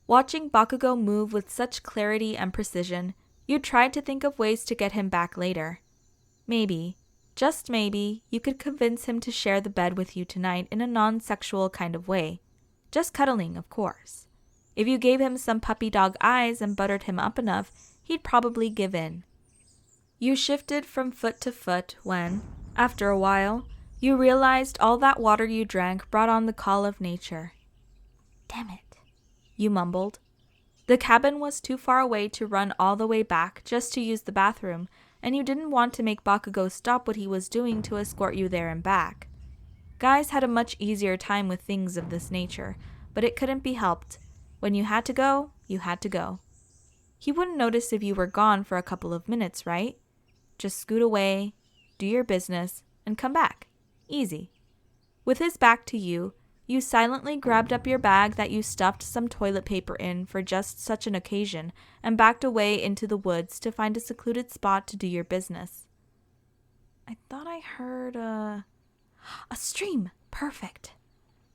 Watching Bakugou move with such clarity and precision, you tried to think of ways to get him back later. Maybe, just maybe, you could convince him to share the bed with you tonight in a non-sexual kind of way. Just cuddling, of course. If you gave him some puppy dog eyes and buttered him up enough, he'd probably give in. You shifted from foot to foot when, after a while, you realized all that water you drank brought on the call of nature. "Damn it," you mumbled. The cabin was too far away to run all the way back just to use the bathroom, and you didn't want to make Bakugou stop what he was doing to escort you there and back. Guys had a much easier time with things of this nature, but it couldn't be helped. When you had to go, you had to go. He wouldn't notice if you were gone for a couple of minutes, right? Just scoot away, do your business, and come back. Easy. With his back to you, you silently grabbed up your bag that you stuffed some toilet paper in for just such an occasion and backed away into the woods to find a secluded spot to do your business. I thought I heard a stream. Perfect.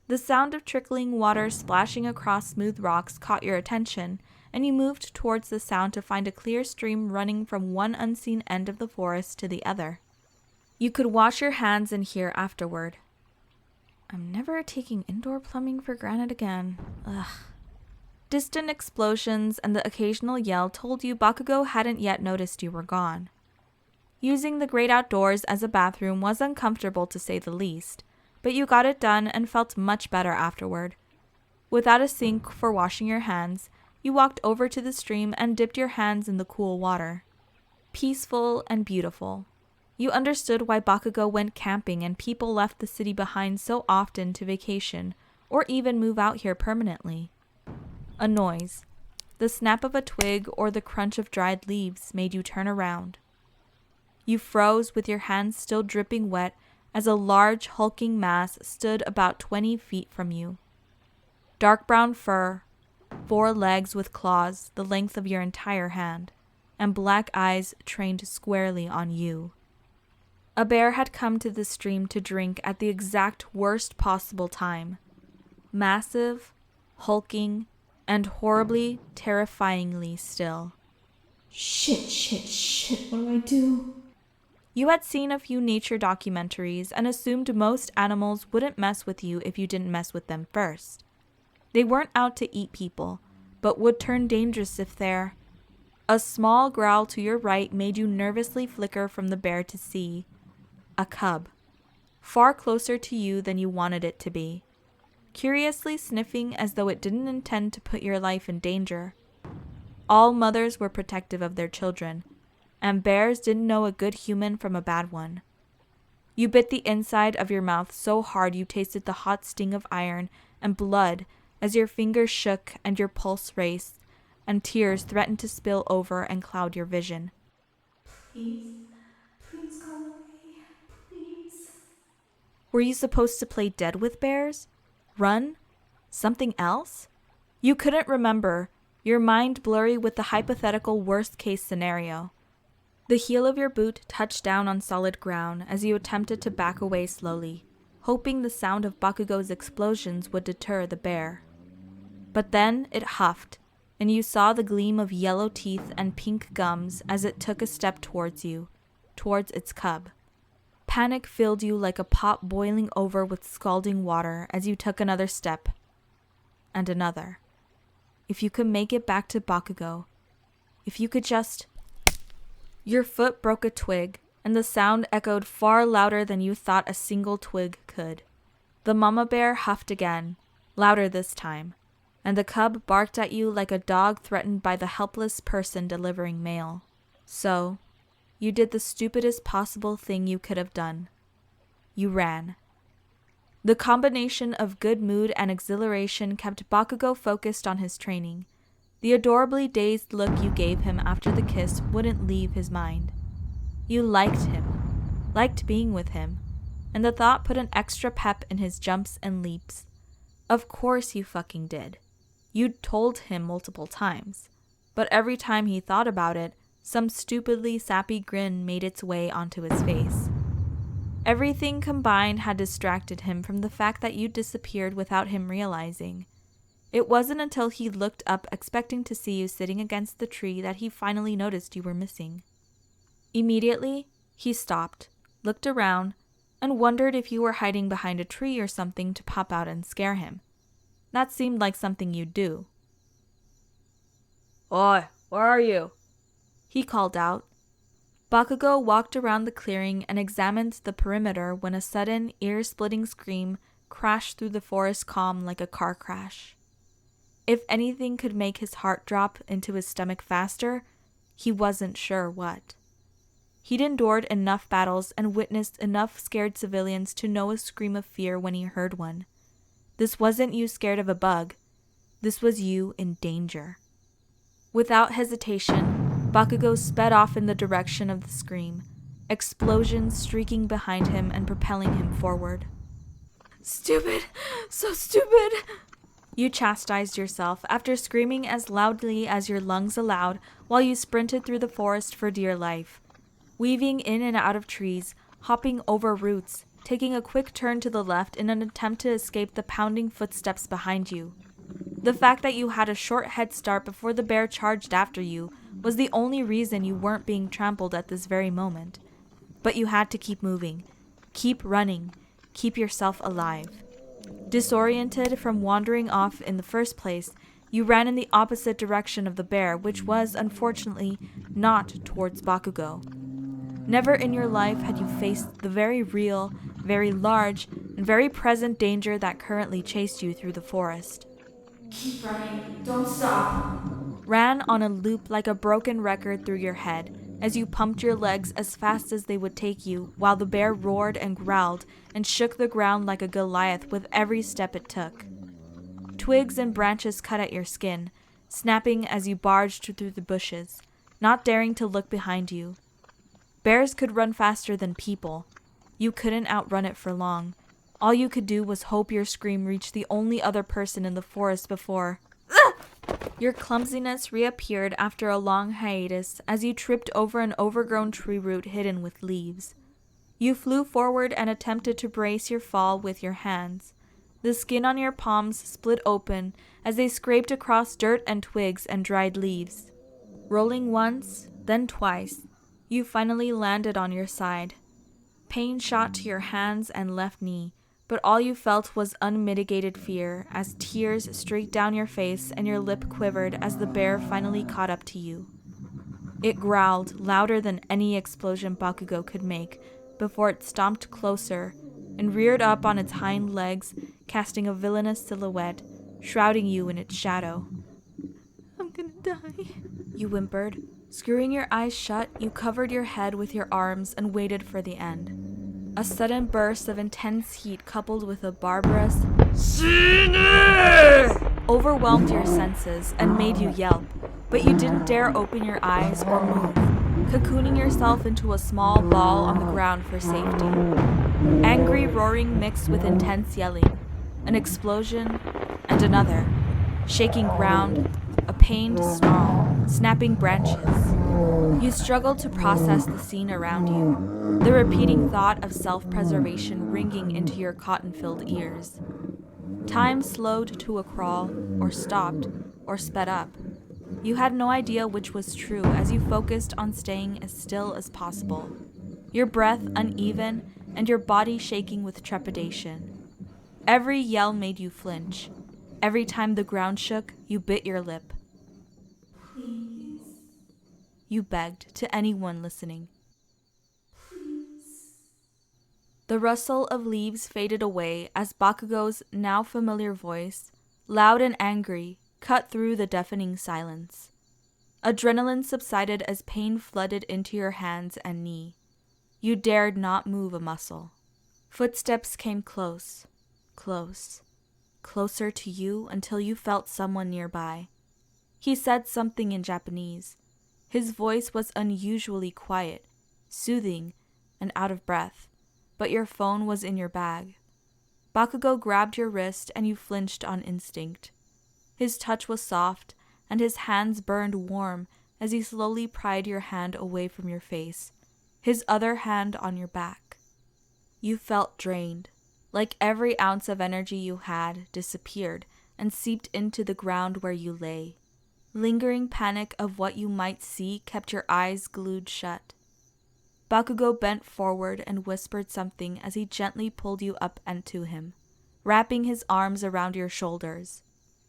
The sound of trickling water splashing across smooth rocks caught your attention, and you moved towards the sound to find a clear stream running from one unseen end of the forest to the other. You could wash your hands in here afterward. I'm never taking indoor plumbing for granted again. Ugh. Distant explosions and the occasional yell told you Bakugou hadn't yet noticed you were gone. Using the great outdoors as a bathroom was uncomfortable to say the least, but you got it done and felt much better afterward. Without a sink for washing your hands, you walked over to the stream and dipped your hands in the cool water. Peaceful and beautiful. You understood why Bakugou went camping and people left the city behind so often to vacation or even move out here permanently. A noise, the snap of a twig or the crunch of dried leaves, made you turn around. You froze with your hands still dripping wet as a large hulking mass stood about 20 feet from you. Dark brown fur, 4 legs with claws the length of your entire hand, and black eyes trained squarely on you. A bear had come to the stream to drink at the exact worst possible time. Massive, hulking, and horribly, terrifyingly still. Shit, what do I do? You had seen a few nature documentaries and assumed most animals wouldn't mess with you if you didn't mess with them first. They weren't out to eat people, but would turn dangerous if they're... A small growl to your right made you nervously flicker from the bear to see a cub, far closer to you than you wanted it to be, curiously sniffing as though it didn't intend to put your life in danger. All mothers were protective of their children, and bears didn't know a good human from a bad one. You bit the inside of your mouth so hard you tasted the hot sting of iron and blood as your fingers shook and your pulse raced, and tears threatened to spill over and cloud your vision. Please go away. Please. Were you supposed to play dead with bears? Run? Something else? You couldn't remember, your mind blurry with the hypothetical worst-case scenario. The heel of your boot touched down on solid ground as you attempted to back away slowly, hoping the sound of Bakugou's explosions would deter the bear. But then it huffed, and you saw the gleam of yellow teeth and pink gums as it took a step towards you, towards its cub. Panic filled you like a pot boiling over with scalding water as you took another step, and another. If you could make it back to Bakugou, if you could just... Your foot broke a twig, and the sound echoed far louder than you thought a single twig could. The mama bear huffed again, louder this time, and the cub barked at you like a dog threatened by the helpless person delivering mail. So, you did the stupidest possible thing you could have done. You ran. The combination of good mood and exhilaration kept Bakugou focused on his training. The adorably dazed look you gave him after the kiss wouldn't leave his mind. You liked him, liked being with him, and the thought put an extra pep in his jumps and leaps. Of course you fucking did. You'd told him multiple times, but every time he thought about it, some stupidly sappy grin made its way onto his face. Everything combined had distracted him from the fact that you disappeared without him realizing. It wasn't until he looked up expecting to see you sitting against the tree that he finally noticed you were missing. Immediately, he stopped, looked around, and wondered if you were hiding behind a tree or something to pop out and scare him. That seemed like something you'd do. Oi, where are you? He called out. Bakugou walked around the clearing and examined the perimeter when a sudden, ear-splitting scream crashed through the forest calm like a car crash. If anything could make his heart drop into his stomach faster, he wasn't sure what. He'd endured enough battles and witnessed enough scared civilians to know a scream of fear when he heard one. This wasn't you scared of a bug. This was you in danger. Without hesitation, Bakugou sped off in the direction of the scream, explosions streaking behind him and propelling him forward. Stupid! So stupid! You chastised yourself after screaming as loudly as your lungs allowed while you sprinted through the forest for dear life, weaving in and out of trees, hopping over roots, taking a quick turn to the left in an attempt to escape the pounding footsteps behind you. The fact that you had a short head start before the bear charged after you was the only reason you weren't being trampled at this very moment. But you had to keep moving, keep running, keep yourself alive. Disoriented from wandering off in the first place, you ran in the opposite direction of the bear, which was, unfortunately, not towards Bakugou. Never in your life had you faced the very real, very large, and very present danger that currently chased you through the forest. Keep running. Don't stop. Ran on a loop like a broken record through your head as you pumped your legs as fast as they would take you while the bear roared and growled and shook the ground like a Goliath with every step it took. Twigs and branches cut at your skin, snapping as you barged through the bushes, not daring to look behind you. Bears could run faster than people. You couldn't outrun it for long. All you could do was hope your scream reached the only other person in the forest before... Your clumsiness reappeared after a long hiatus as you tripped over an overgrown tree root hidden with leaves. You flew forward and attempted to brace your fall with your hands. The skin on your palms split open as they scraped across dirt and twigs and dried leaves. Rolling once, then twice, you finally landed on your side. Pain shot to your hands and left knee, but all you felt was unmitigated fear as tears streaked down your face and your lip quivered as the bear finally caught up to you. It growled louder than any explosion Bakugou could make before it stomped closer and reared up on its hind legs, casting a villainous silhouette, shrouding you in its shadow. I'm gonna die, you whimpered. Screwing your eyes shut, you covered your head with your arms and waited for the end. A sudden burst of intense heat coupled with a barbarous overwhelmed your senses and made you yelp, but you didn't dare open your eyes or move, cocooning yourself into a small ball on the ground for safety. Angry roaring mixed with intense yelling, an explosion, and another, shaking ground, a pained snarl, snapping branches. You struggled to process the scene around you, the repeating thought of self-preservation ringing into your cotton-filled ears. Time slowed to a crawl, or stopped, or sped up. You had no idea which was true as you focused on staying as still as possible, your breath uneven and your body shaking with trepidation. Every yell made you flinch. Every time the ground shook, you bit your lip. Please. You begged to anyone listening. Please. The rustle of leaves faded away as Bakugou's now familiar voice, loud and angry, cut through the deafening silence. Adrenaline subsided as pain flooded into your hands and knee. You dared not move a muscle. Footsteps came close. close, closer to you until you felt someone nearby. He said something in Japanese. His voice was unusually quiet, soothing, and out of breath, but your phone was in your bag. Bakugou grabbed your wrist and you flinched on instinct. His touch was soft, and his hands burned warm as he slowly pried your hand away from your face, his other hand on your back. You felt drained, like every ounce of energy you had disappeared and seeped into the ground where you lay. Lingering panic of what you might see kept your eyes glued shut. Bakugou bent forward and whispered something as he gently pulled you up and to him, wrapping his arms around your shoulders.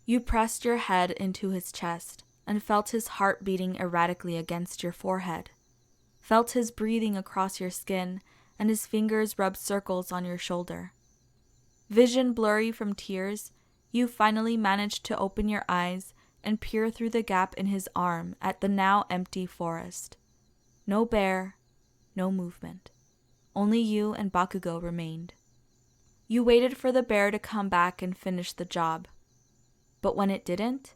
You pressed your head into his chest and felt his heart beating erratically against your forehead, felt his breathing across your skin, and his fingers rubbed circles on your shoulder. Vision blurry from tears, you finally managed to open your eyes and peer through the gap in his arm at the now empty forest. No bear, no movement. Only you and Bakugou remained. You waited for the bear to come back and finish the job. But when it didn't,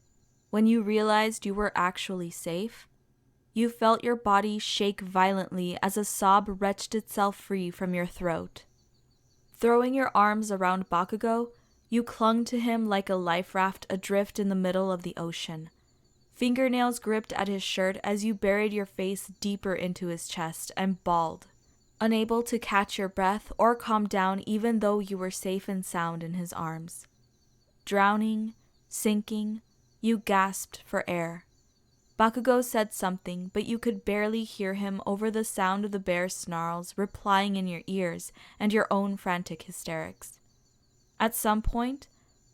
when you realized you were actually safe, you felt your body shake violently as a sob wrenched itself free from your throat. Throwing your arms around Bakugou, you clung to him like a life raft adrift in the middle of the ocean. Fingernails gripped at his shirt as you buried your face deeper into his chest and bawled, unable to catch your breath or calm down even though you were safe and sound in his arms. Drowning, sinking, you gasped for air. Bakugou said something, but you could barely hear him over the sound of the bear's snarls replying in your ears and your own frantic hysterics. At some point,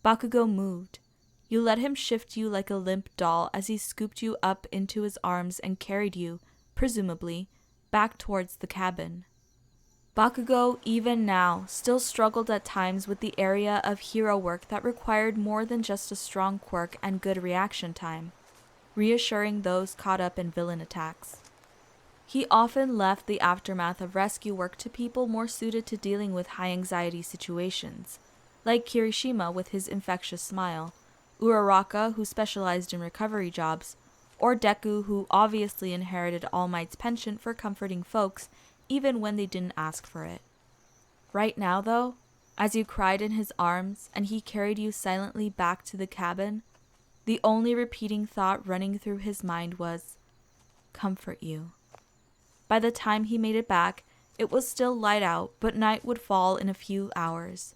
Bakugou moved. You let him shift you like a limp doll as he scooped you up into his arms and carried you, presumably, back towards the cabin. Bakugou, even now, still struggled at times with the area of hero work that required more than just a strong quirk and good reaction time, reassuring those caught up in villain attacks. He often left the aftermath of rescue work to people more suited to dealing with high-anxiety situations, like Kirishima with his infectious smile, Uraraka, who specialized in recovery jobs, or Deku, who obviously inherited All Might's penchant for comforting folks even when they didn't ask for it. Right now, though, as you cried in his arms and he carried you silently back to the cabin, the only repeating thought running through his mind was, comfort you. By the time he made it back, it was still light out, but night would fall in a few hours.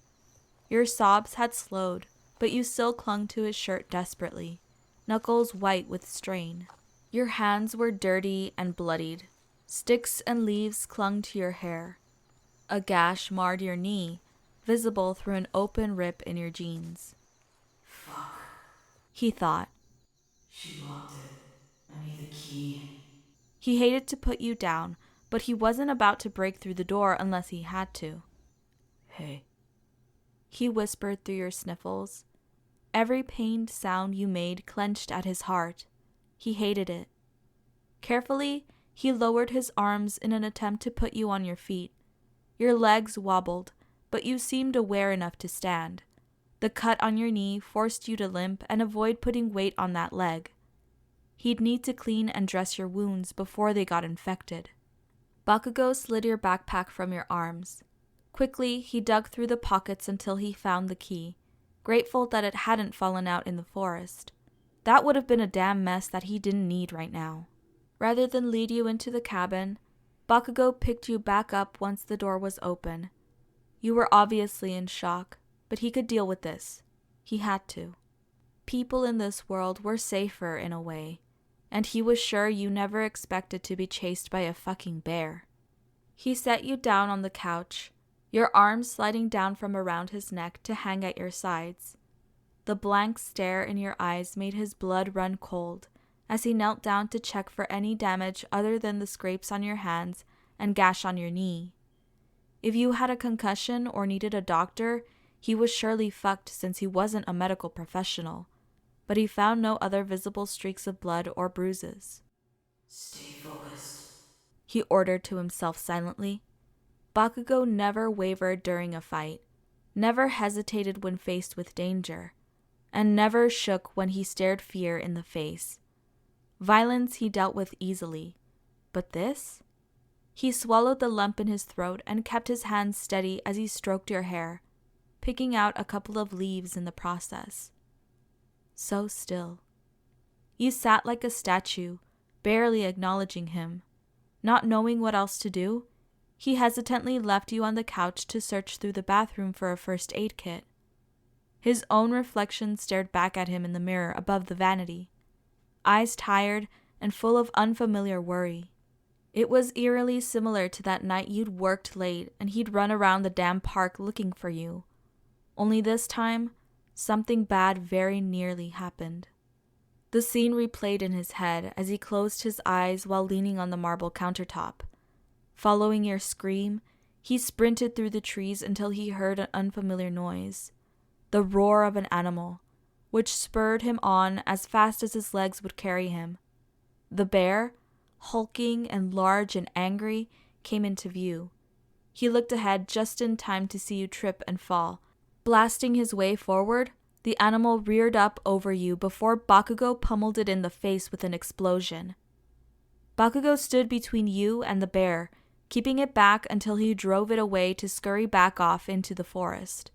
Your sobs had slowed, but you still clung to his shirt desperately, knuckles white with strain. Your hands were dirty and bloodied. Sticks and leaves clung to your hair. A gash marred your knee, visible through an open rip in your jeans. Fuck, He thought. she locked it. I need the key. He hated to put you down, but he wasn't about to break through the door unless he had to. Hey. He whispered through your sniffles. Every pained sound you made clenched at his heart. He hated it. Carefully, he lowered his arms in an attempt to put you on your feet. Your legs wobbled, but you seemed aware enough to stand. The cut on your knee forced you to limp and avoid putting weight on that leg. He'd need to clean and dress your wounds before they got infected. Bakugou slid your backpack from your arms. Quickly, he dug through the pockets until he found the key, grateful that it hadn't fallen out in the forest. That would have been a damn mess that he didn't need right now. Rather than lead you into the cabin, Bakugou picked you back up once the door was open. You were obviously in shock, but he could deal with this. He had to. People in this world were safer in a way, and he was sure you never expected to be chased by a fucking bear. He set you down on the couch, your arms sliding down from around his neck to hang at your sides. The blank stare in your eyes made his blood run cold, as he knelt down to check for any damage other than the scrapes on your hands and gash on your knee. If you had a concussion or needed a doctor, he was surely fucked since he wasn't a medical professional, but he found no other visible streaks of blood or bruises. Stay focused, He ordered to himself silently. Bakugou never wavered during a fight, never hesitated when faced with danger, and never shook when he stared fear in the face. Violence he dealt with easily, but this? He swallowed the lump in his throat and kept his hands steady as he stroked your hair, picking out a couple of leaves in the process. So still. You sat like a statue, barely acknowledging him. Not knowing what else to do, he hesitantly left you on the couch to search through the bathroom for a first aid kit. His own reflection stared back at him in the mirror above the vanity, eyes tired and full of unfamiliar worry. It was eerily similar to that night you'd worked late and he'd run around the damn park looking for you. Only this time, something bad very nearly happened. The scene replayed in his head as he closed his eyes while leaning on the marble countertop. Following your scream, he sprinted through the trees until he heard an unfamiliar noise, the roar of an animal, which spurred him on as fast as his legs would carry him. The bear, hulking and large and angry, came into view. He looked ahead just in time to see you trip and fall. Blasting his way forward, the animal reared up over you before Bakugou pummeled it in the face with an explosion. Bakugou stood between you and the bear, keeping it back until he drove it away to scurry back off into the forest.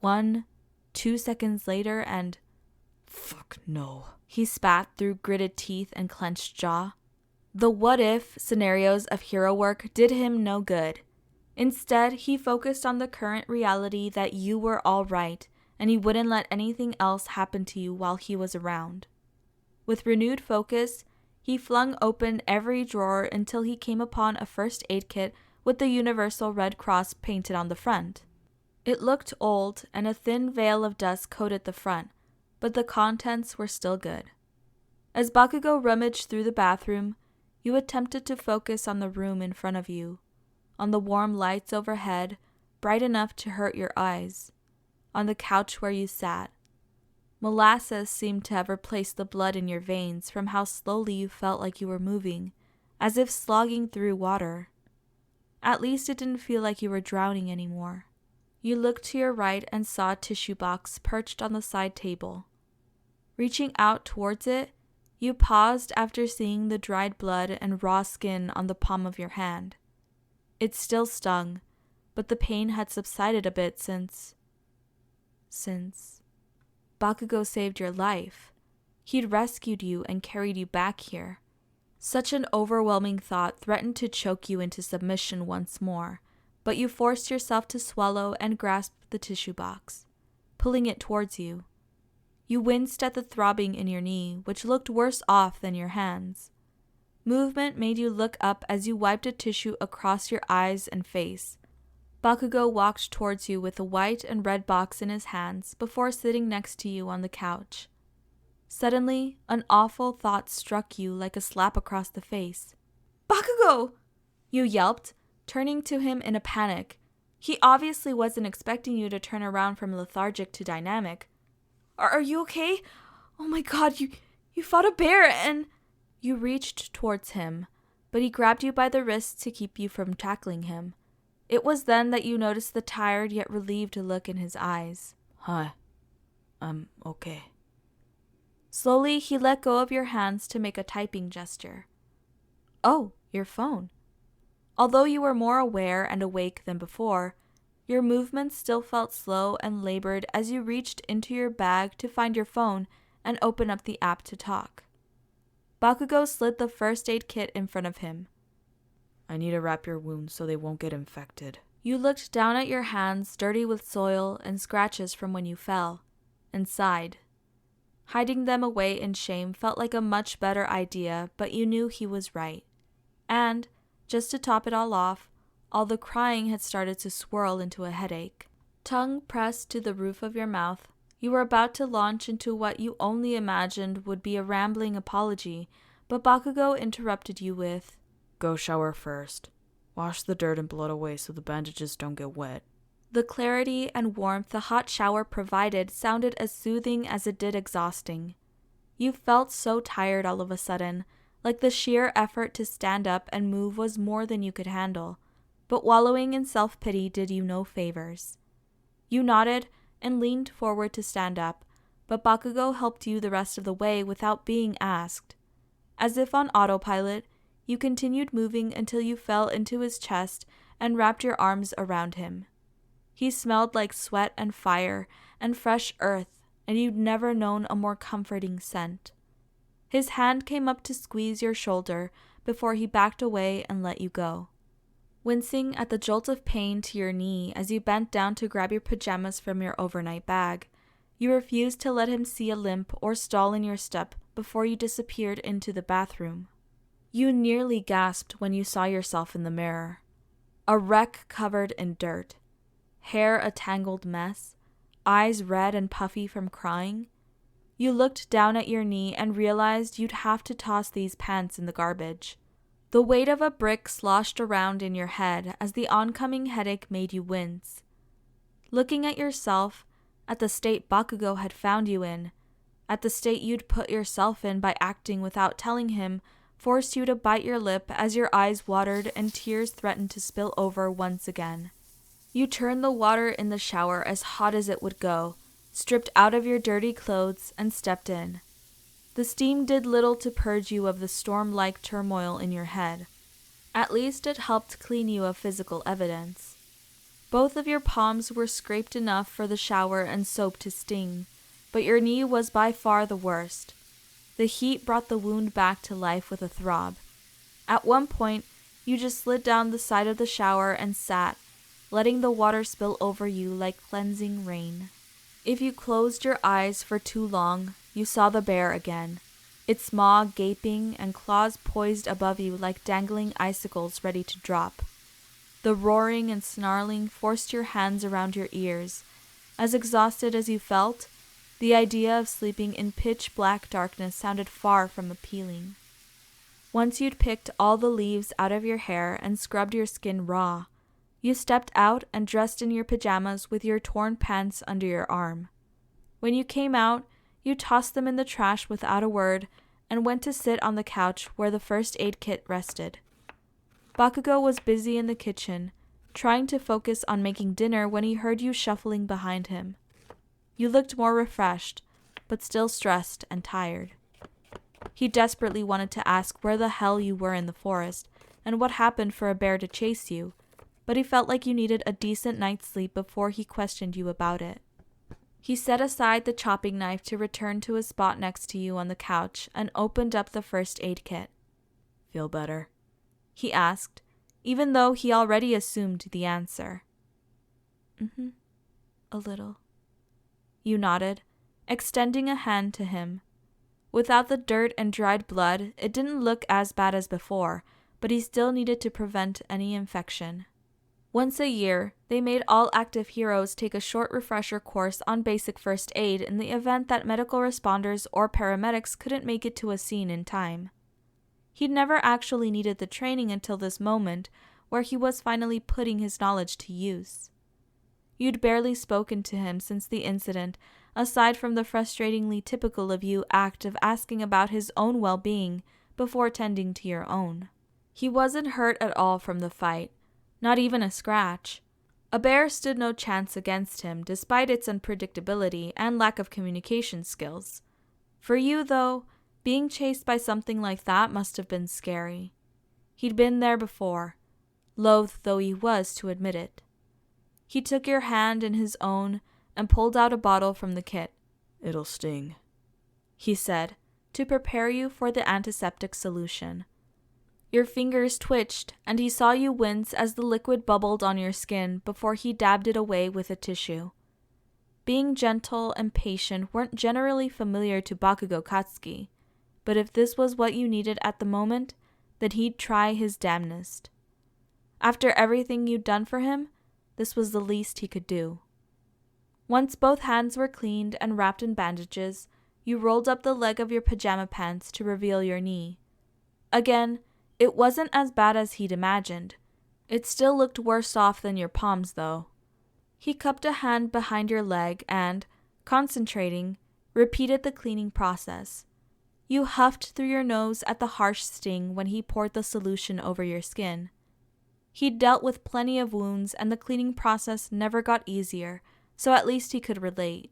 1, 2 seconds later and... Fuck no. He spat through gritted teeth and clenched jaw. The what-if scenarios of hero work did him no good. Instead, he focused on the current reality that you were all right, and he wouldn't let anything else happen to you while he was around. With renewed focus, he flung open every drawer until he came upon a first aid kit with the Universal Red Cross painted on the front. It looked old, and a thin veil of dust coated the front, but the contents were still good. As Bakugou rummaged through the bathroom, you attempted to focus on the room in front of you, on the warm lights overhead, bright enough to hurt your eyes, on the couch where you sat. Molasses seemed to have replaced the blood in your veins from how slowly you felt like you were moving, as if slogging through water. At least it didn't feel like you were drowning anymore. You looked to your right and saw a tissue box perched on the side table. Reaching out towards it, you paused after seeing the dried blood and raw skin on the palm of your hand. It still stung, but the pain had subsided a bit since Bakugou saved your life. He'd rescued you and carried you back here. Such an overwhelming thought threatened to choke you into submission once more, but you forced yourself to swallow and grasp the tissue box, pulling it towards you. You winced at the throbbing in your knee, which looked worse off than your hands. Movement made you look up as you wiped a tissue across your eyes and face. Bakugou walked towards you with the white and red box in his hands before sitting next to you on the couch. Suddenly, an awful thought struck you like a slap across the face. "Bakugou!" you yelped, turning to him in a panic. He obviously wasn't expecting you to turn around from lethargic to dynamic. Are you okay? Oh my god, you fought a bear and... You reached towards him, but he grabbed you by the wrist to keep you from tackling him. It was then that you noticed the tired yet relieved look in his eyes. Hi. I'm okay. Slowly, he let go of your hands to make a typing gesture. Oh, your phone. Although you were more aware and awake than before, your movements still felt slow and labored as you reached into your bag to find your phone and open up the app to talk. Bakugou slid the first aid kit in front of him. I need to wrap your wounds so they won't get infected. You looked down at your hands, dirty with soil and scratches from when you fell, and sighed. Hiding them away in shame felt like a much better idea, but you knew he was right. And, just to top it all off, all the crying had started to swirl into a headache. Tongue pressed to the roof of your mouth, you were about to launch into what you only imagined would be a rambling apology, but Bakugou interrupted you with, Go shower first. Wash the dirt and blood away so the bandages don't get wet. The clarity and warmth the hot shower provided sounded as soothing as it did exhausting. You felt so tired all of a sudden, like the sheer effort to stand up and move was more than you could handle, but wallowing in self-pity did you no favors. You nodded and leaned forward to stand up, but Bakugou helped you the rest of the way without being asked. As if on autopilot, you continued moving until you fell into his chest and wrapped your arms around him. He smelled like sweat and fire and fresh earth, and you'd never known a more comforting scent. His hand came up to squeeze your shoulder before he backed away and let you go. Wincing at the jolt of pain to your knee as you bent down to grab your pajamas from your overnight bag, you refused to let him see a limp or stall in your step before you disappeared into the bathroom. You nearly gasped when you saw yourself in the mirror. A wreck covered in dirt, hair a tangled mess, eyes red and puffy from crying. You looked down at your knee and realized you'd have to toss these pants in the garbage. The weight of a brick sloshed around in your head as the oncoming headache made you wince. Looking at yourself, at the state Bakugou had found you in, at the state you'd put yourself in by acting without telling him, forced you to bite your lip as your eyes watered and tears threatened to spill over once again. You turned the water in the shower as hot as it would go, stripped out of your dirty clothes, and stepped in. The steam did little to purge you of the storm-like turmoil in your head. At least it helped clean you of physical evidence. Both of your palms were scraped enough for the shower and soap to sting, but your knee was by far the worst. The heat brought the wound back to life with a throb. At one point, you just slid down the side of the shower and sat, letting the water spill over you like cleansing rain. If you closed your eyes for too long, you saw the bear again, its maw gaping and claws poised above you like dangling icicles ready to drop. The roaring and snarling forced your hands around your ears. As exhausted as you felt, the idea of sleeping in pitch-black darkness sounded far from appealing. Once you'd picked all the leaves out of your hair and scrubbed your skin raw, you stepped out and dressed in your pajamas with your torn pants under your arm. When you came out, you tossed them in the trash without a word and went to sit on the couch where the first aid kit rested. Bakugou was busy in the kitchen, trying to focus on making dinner when he heard you shuffling behind him. You looked more refreshed, but still stressed and tired. He desperately wanted to ask where the hell you were in the forest and what happened for a bear to chase you, but he felt like you needed a decent night's sleep before he questioned you about it. He set aside the chopping knife to return to his spot next to you on the couch and opened up the first aid kit. Feel better? He asked, even though he already assumed the answer. A little. You nodded, extending a hand to him. Without the dirt and dried blood, it didn't look as bad as before, but he still needed to prevent any infection. Once a year, they made all active heroes take a short refresher course on basic first aid in the event that medical responders or paramedics couldn't make it to a scene in time. He'd never actually needed the training until this moment, where he was finally putting his knowledge to use. You'd barely spoken to him since the incident, aside from the frustratingly typical of you act of asking about his own well-being before tending to your own. He wasn't hurt at all from the fight, not even a scratch. A bear stood no chance against him despite its unpredictability and lack of communication skills. For you, though, being chased by something like that must have been scary. He'd been there before, loath though he was to admit it. He took your hand in his own and pulled out a bottle from the kit. It'll sting, he said, to prepare you for the antiseptic solution. Your fingers twitched, and he saw you wince as the liquid bubbled on your skin before he dabbed it away with a tissue. Being gentle and patient weren't generally familiar to Bakugou Katsuki, but if this was what you needed at the moment, then he'd try his damnedest. After everything you'd done for him, this was the least he could do. Once both hands were cleaned and wrapped in bandages, you rolled up the leg of your pajama pants to reveal your knee. Again, it wasn't as bad as he'd imagined. It still looked worse off than your palms, though. He cupped a hand behind your leg and, concentrating, repeated the cleaning process. You huffed through your nose at the harsh sting when he poured the solution over your skin. He'd dealt with plenty of wounds, and the cleaning process never got easier, so at least he could relate.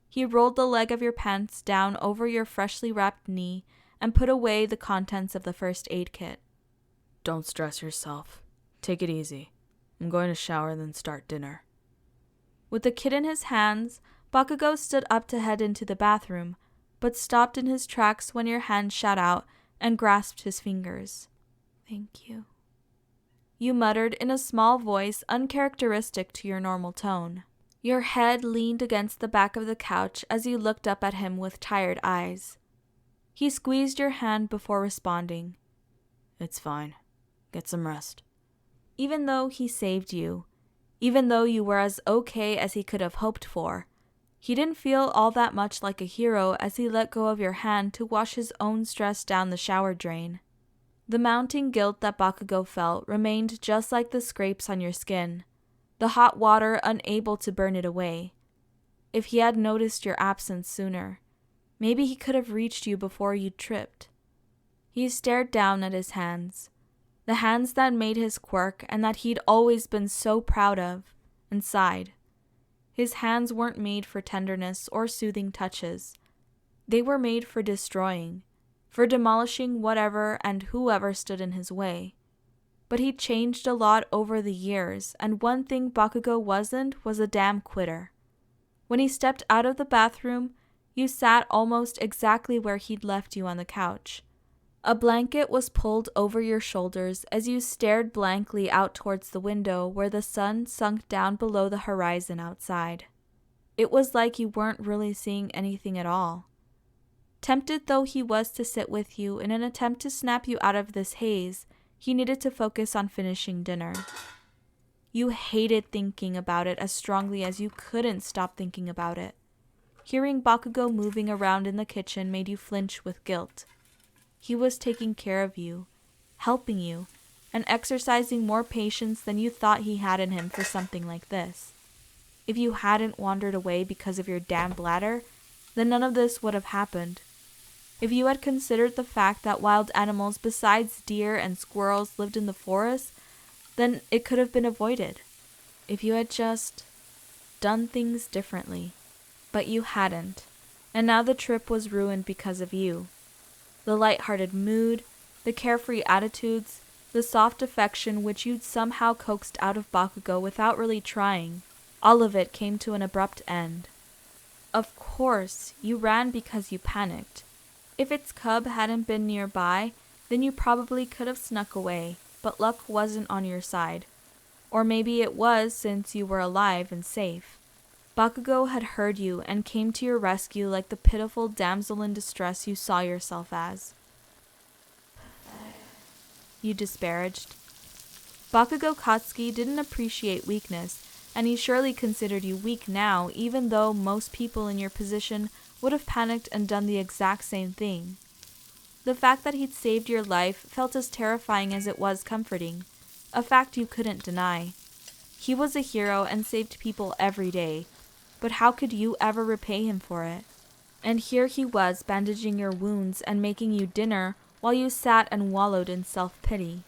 He rolled the leg of your pants down over your freshly wrapped knee and put away the contents of the first aid kit. Don't stress yourself. Take it easy. I'm going to shower and then start dinner. With the kit in his hands, Bakugou stood up to head into the bathroom, but stopped in his tracks when your hand shot out and grasped his fingers. "Thank you," you muttered in a small voice uncharacteristic to your normal tone. Your head leaned against the back of the couch as you looked up at him with tired eyes. He squeezed your hand before responding. It's fine. Get some rest. Even though he saved you, even though you were as okay as he could have hoped for, he didn't feel all that much like a hero as he let go of your hand to wash his own stress down the shower drain. The mounting guilt that Bakugou felt remained just like the scrapes on your skin, the hot water unable to burn it away. If he had noticed your absence sooner, maybe he could have reached you before you tripped. He stared down at his hands, the hands that made his quirk and that he'd always been so proud of, and sighed. His hands weren't made for tenderness or soothing touches. They were made for destroying, for demolishing whatever and whoever stood in his way. But he changed a lot over the years, and one thing Bakugou wasn't was a damn quitter. When he stepped out of the bathroom, you sat almost exactly where he'd left you on the couch. A blanket was pulled over your shoulders as you stared blankly out towards the window where the sun sunk down below the horizon outside. It was like you weren't really seeing anything at all. Tempted though he was to sit with you in an attempt to snap you out of this haze, he needed to focus on finishing dinner. You hated thinking about it as strongly as you couldn't stop thinking about it. Hearing Bakugou moving around in the kitchen made you flinch with guilt. He was taking care of you, helping you, and exercising more patience than you thought he had in him for something like this. If you hadn't wandered away because of your damn bladder, then none of this would have happened. If you had considered the fact that wild animals besides deer and squirrels lived in the forest, then it could have been avoided. If you had just done things differently. But you hadn't, and now the trip was ruined because of you. The light-hearted mood, the carefree attitudes, the soft affection which you'd somehow coaxed out of Bakugou without really trying, all of it came to an abrupt end. Of course, you ran because you panicked. If its cub hadn't been nearby, then you probably could have snuck away, but luck wasn't on your side. Or maybe it was since you were alive and safe. Bakugou had heard you and came to your rescue like the pitiful damsel in distress you saw yourself as. You disparaged. Bakugou Katsuki didn't appreciate weakness, and he surely considered you weak now, even though most people in your position would have panicked and done the exact same thing. The fact that he'd saved your life felt as terrifying as it was comforting, a fact you couldn't deny. He was a hero and saved people every day, but how could you ever repay him for it? And here he was bandaging your wounds and making you dinner while you sat and wallowed in self-pity.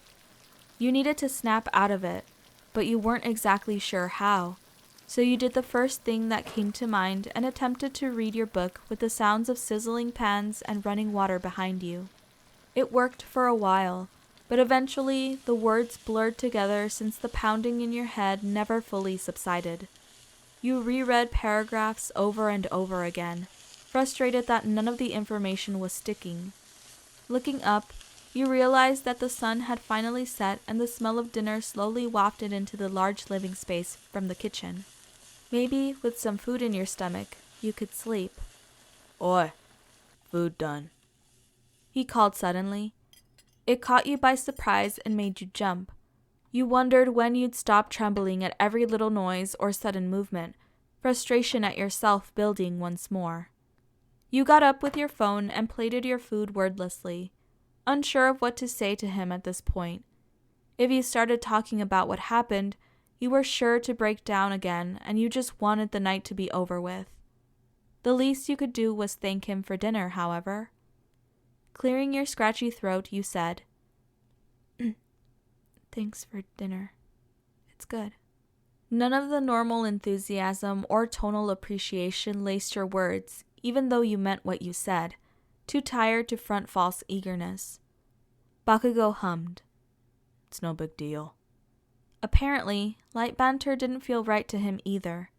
You needed to snap out of it, but you weren't exactly sure how. So you did the first thing that came to mind and attempted to read your book with the sounds of sizzling pans and running water behind you. It worked for a while, but eventually the words blurred together since the pounding in your head never fully subsided. You reread paragraphs over and over again, frustrated that none of the information was sticking. Looking up, you realized that the sun had finally set and the smell of dinner slowly wafted into the large living space from the kitchen. Maybe, with some food in your stomach, you could sleep. Oi, food done. He called suddenly. It caught you by surprise and made you jump. You wondered when you'd stop trembling at every little noise or sudden movement, frustration at yourself building once more. You got up with your phone and plated your food wordlessly, unsure of what to say to him at this point. If you started talking about what happened, you were sure to break down again and you just wanted the night to be over with. The least you could do was thank him for dinner, however. Clearing your scratchy throat, you said, "Thanks for dinner. It's good." None of the normal enthusiasm or tonal appreciation laced your words, even though you meant what you said, too tired to front false eagerness. Bakugou hummed. It's no big deal. Apparently, light banter didn't feel right to him either.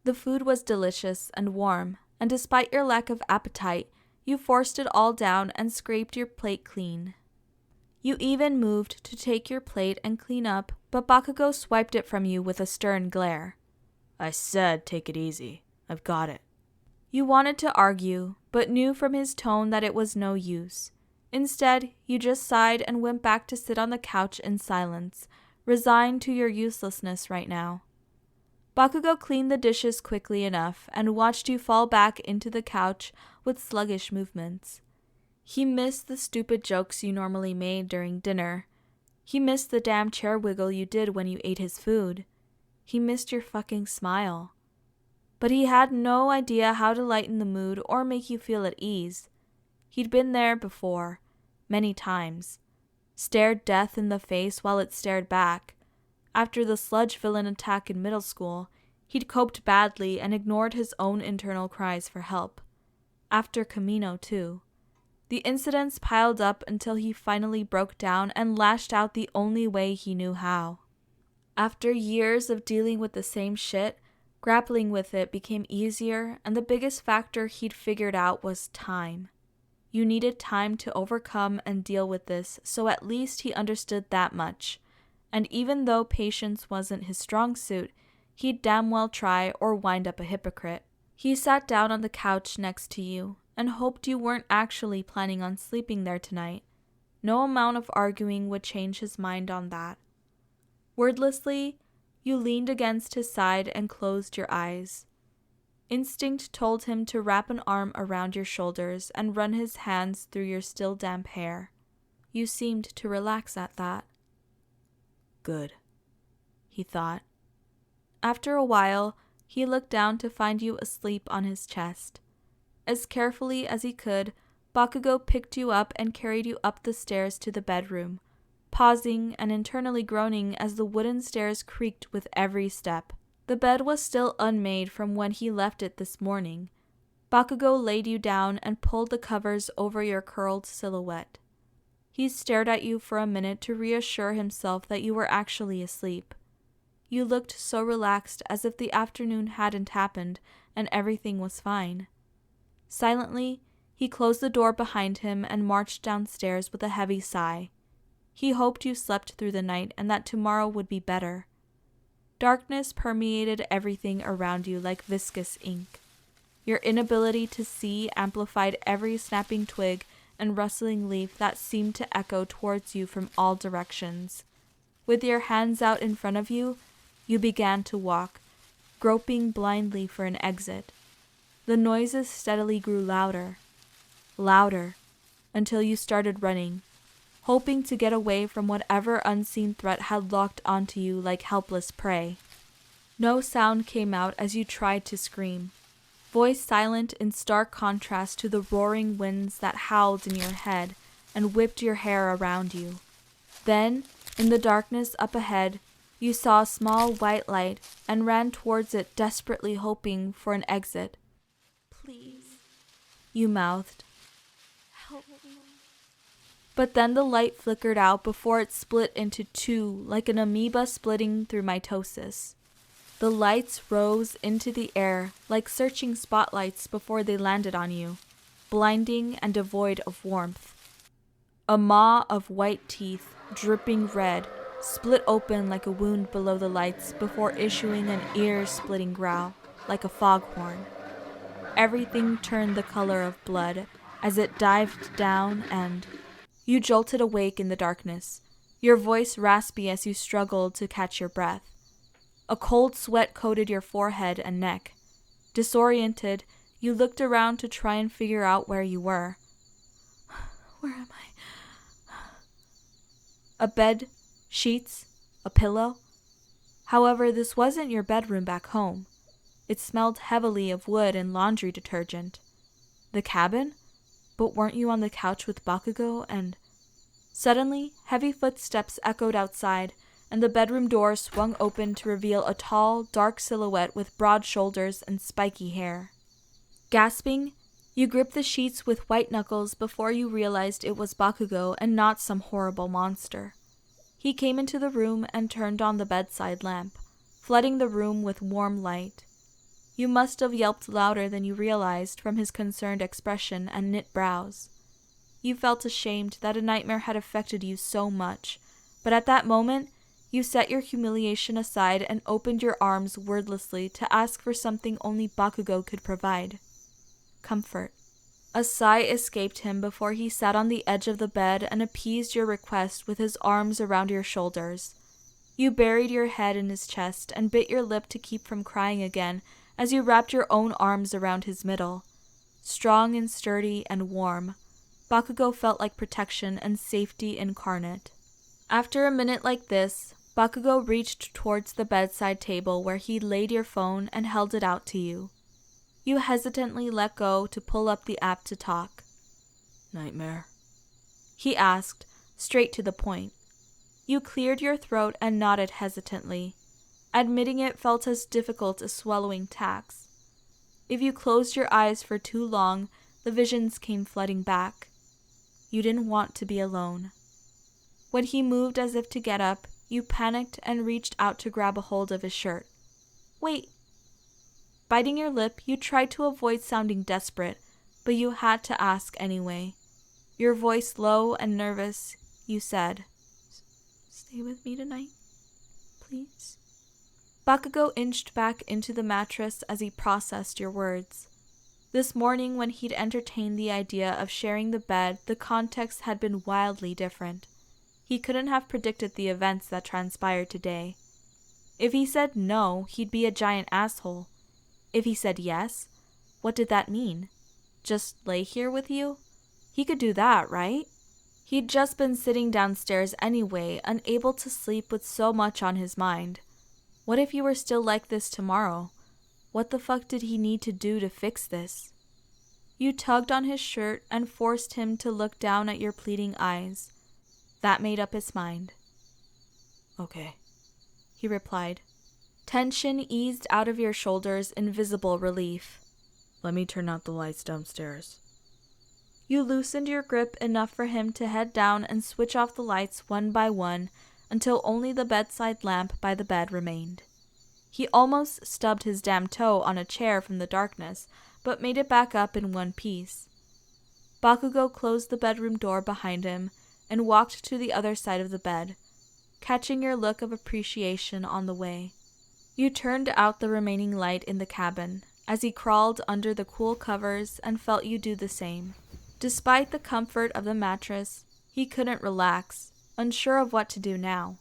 The food was delicious and warm, and despite your lack of appetite, you forced it all down and scraped your plate clean. You even moved to take your plate and clean up, but Bakugou swiped it from you with a stern glare. I said take it easy. I've got it. You wanted to argue, but knew from his tone that it was no use. Instead, you just sighed and went back to sit on the couch in silence, resigned to your uselessness right now. Bakugou cleaned the dishes quickly enough and watched you fall back into the couch with sluggish movements. He missed the stupid jokes you normally made during dinner. He missed the damn chair wiggle you did when you ate his food. He missed your fucking smile. But he had no idea how to lighten the mood or make you feel at ease. He'd been there before, many times. Stared death in the face while it stared back. After the sludge villain attack in middle school, he'd coped badly and ignored his own internal cries for help. After Camino, too. The incidents piled up until he finally broke down and lashed out the only way he knew how. After years of dealing with the same shit, grappling with it became easier, and the biggest factor he'd figured out was time. You needed time to overcome and deal with this, so at least he understood that much. And even though patience wasn't his strong suit, he'd damn well try or wind up a hypocrite. He sat down on the couch next to you and hoped you weren't actually planning on sleeping there tonight. No amount of arguing would change his mind on that. Wordlessly, you leaned against his side and closed your eyes. Instinct told him to wrap an arm around your shoulders and run his hands through your still damp hair. You seemed to relax at that. Good, he thought. After a while, he looked down to find you asleep on his chest. As carefully as he could, Bakugou picked you up and carried you up the stairs to the bedroom, pausing and internally groaning as the wooden stairs creaked with every step. The bed was still unmade from when he left it this morning. Bakugou laid you down and pulled the covers over your curled silhouette. He stared at you for a minute to reassure himself that you were actually asleep. You looked so relaxed as if the afternoon hadn't happened and everything was fine. Silently, he closed the door behind him and marched downstairs with a heavy sigh. He hoped you slept through the night and that tomorrow would be better. Darkness permeated everything around you like viscous ink. Your inability to see amplified every snapping twig and rustling leaf that seemed to echo towards you from all directions. With your hands out in front of you, you began to walk, groping blindly for an exit. The noises steadily grew louder, until you started running, hoping to get away from whatever unseen threat had locked onto you like helpless prey. No sound came out as you tried to scream, voice silent in stark contrast to the roaring winds that howled in your head and whipped your hair around you. Then, in the darkness up ahead, you saw a small white light and ran towards it, desperately hoping for an exit. Please, you mouthed. help me. But then the light flickered out before it split into two, like an amoeba splitting through mitosis. The lights rose into the air like searching spotlights before they landed on you, blinding and devoid of warmth. A maw of white teeth, dripping red, split open like a wound below the lights before issuing an ear-splitting growl, like a foghorn. Everything turned the color of blood as it dived down and... You jolted awake in the darkness, your voice raspy as you struggled to catch your breath. A cold sweat coated your forehead and neck. Disoriented, you looked around to try and figure out where you were. Where am I? A bed, sheets, a pillow. However, this wasn't your bedroom back home. It smelled heavily of wood and laundry detergent. The cabin? But weren't you on the couch with Bakugou and... Suddenly, heavy footsteps echoed outside, and the bedroom door swung open to reveal a tall, dark silhouette with broad shoulders and spiky hair. Gasping, you gripped the sheets with white knuckles before you realized it was Bakugou and not some horrible monster. He came into the room and turned on the bedside lamp, flooding the room with warm light. You must have yelped louder than you realized from his concerned expression and knit brows. You felt ashamed that a nightmare had affected you so much, but at that moment, you set your humiliation aside and opened your arms wordlessly to ask for something only Bakugou could provide: comfort. A sigh escaped him before he sat on the edge of the bed and appeased your request with his arms around your shoulders. You buried your head in his chest and bit your lip to keep from crying again as you wrapped your own arms around his middle. Strong and sturdy and warm, Bakugou felt like protection and safety incarnate. After a minute like this, Bakugou reached towards the bedside table where he laid your phone and held it out to you. You hesitantly let go to pull up the app to talk. Nightmare? He asked, straight to the point. You cleared your throat and nodded hesitantly. Admitting it felt as difficult as swallowing tacks. If you closed your eyes for too long, the visions came flooding back. You didn't want to be alone. When he moved as if to get up, you panicked and reached out to grab a hold of his shirt. Wait! Biting your lip, you tried to avoid sounding desperate, but you had to ask anyway. Your voice low and nervous, you said, "Stay with me tonight, please?" Bakugou inched back into the mattress as he processed your words. This morning, when he'd entertained the idea of sharing the bed, the context had been wildly different. He couldn't have predicted the events that transpired today. If he said no, he'd be a giant asshole. If he said yes, what did that mean? Just lay here with you? He could do that, right? He'd just been sitting downstairs anyway, unable to sleep with so much on his mind. What if you were still like this tomorrow? What the fuck did he need to do to fix this? You tugged on his shirt and forced him to look down at your pleading eyes. That made up his mind. Okay, he replied. Tension eased out of your shoulders in visible relief. Let me turn out the lights downstairs. You loosened your grip enough for him to head down and switch off the lights one by one until only the bedside lamp by the bed remained. He almost stubbed his damn toe on a chair from the darkness, but made it back up in one piece. Bakugou closed the bedroom door behind him and walked to the other side of the bed, catching your look of appreciation on the way. You turned out the remaining light in the cabin as he crawled under the cool covers and felt you do the same. Despite the comfort of the mattress, he couldn't relax, unsure of what to do now.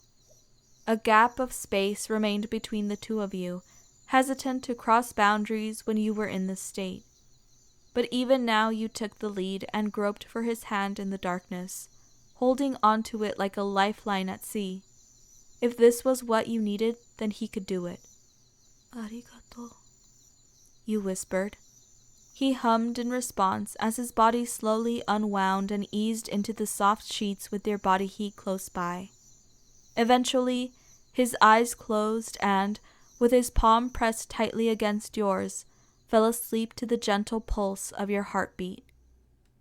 A gap of space remained between the two of you, hesitant to cross boundaries when you were in this state. But even now you took the lead and groped for his hand in the darkness, holding onto it like a lifeline at sea. If this was what you needed, then he could do it. "Arigato," you whispered. He hummed in response as his body slowly unwound and eased into the soft sheets with your body heat close by. Eventually, his eyes closed and, with his palm pressed tightly against yours, fell asleep to the gentle pulse of your heartbeat.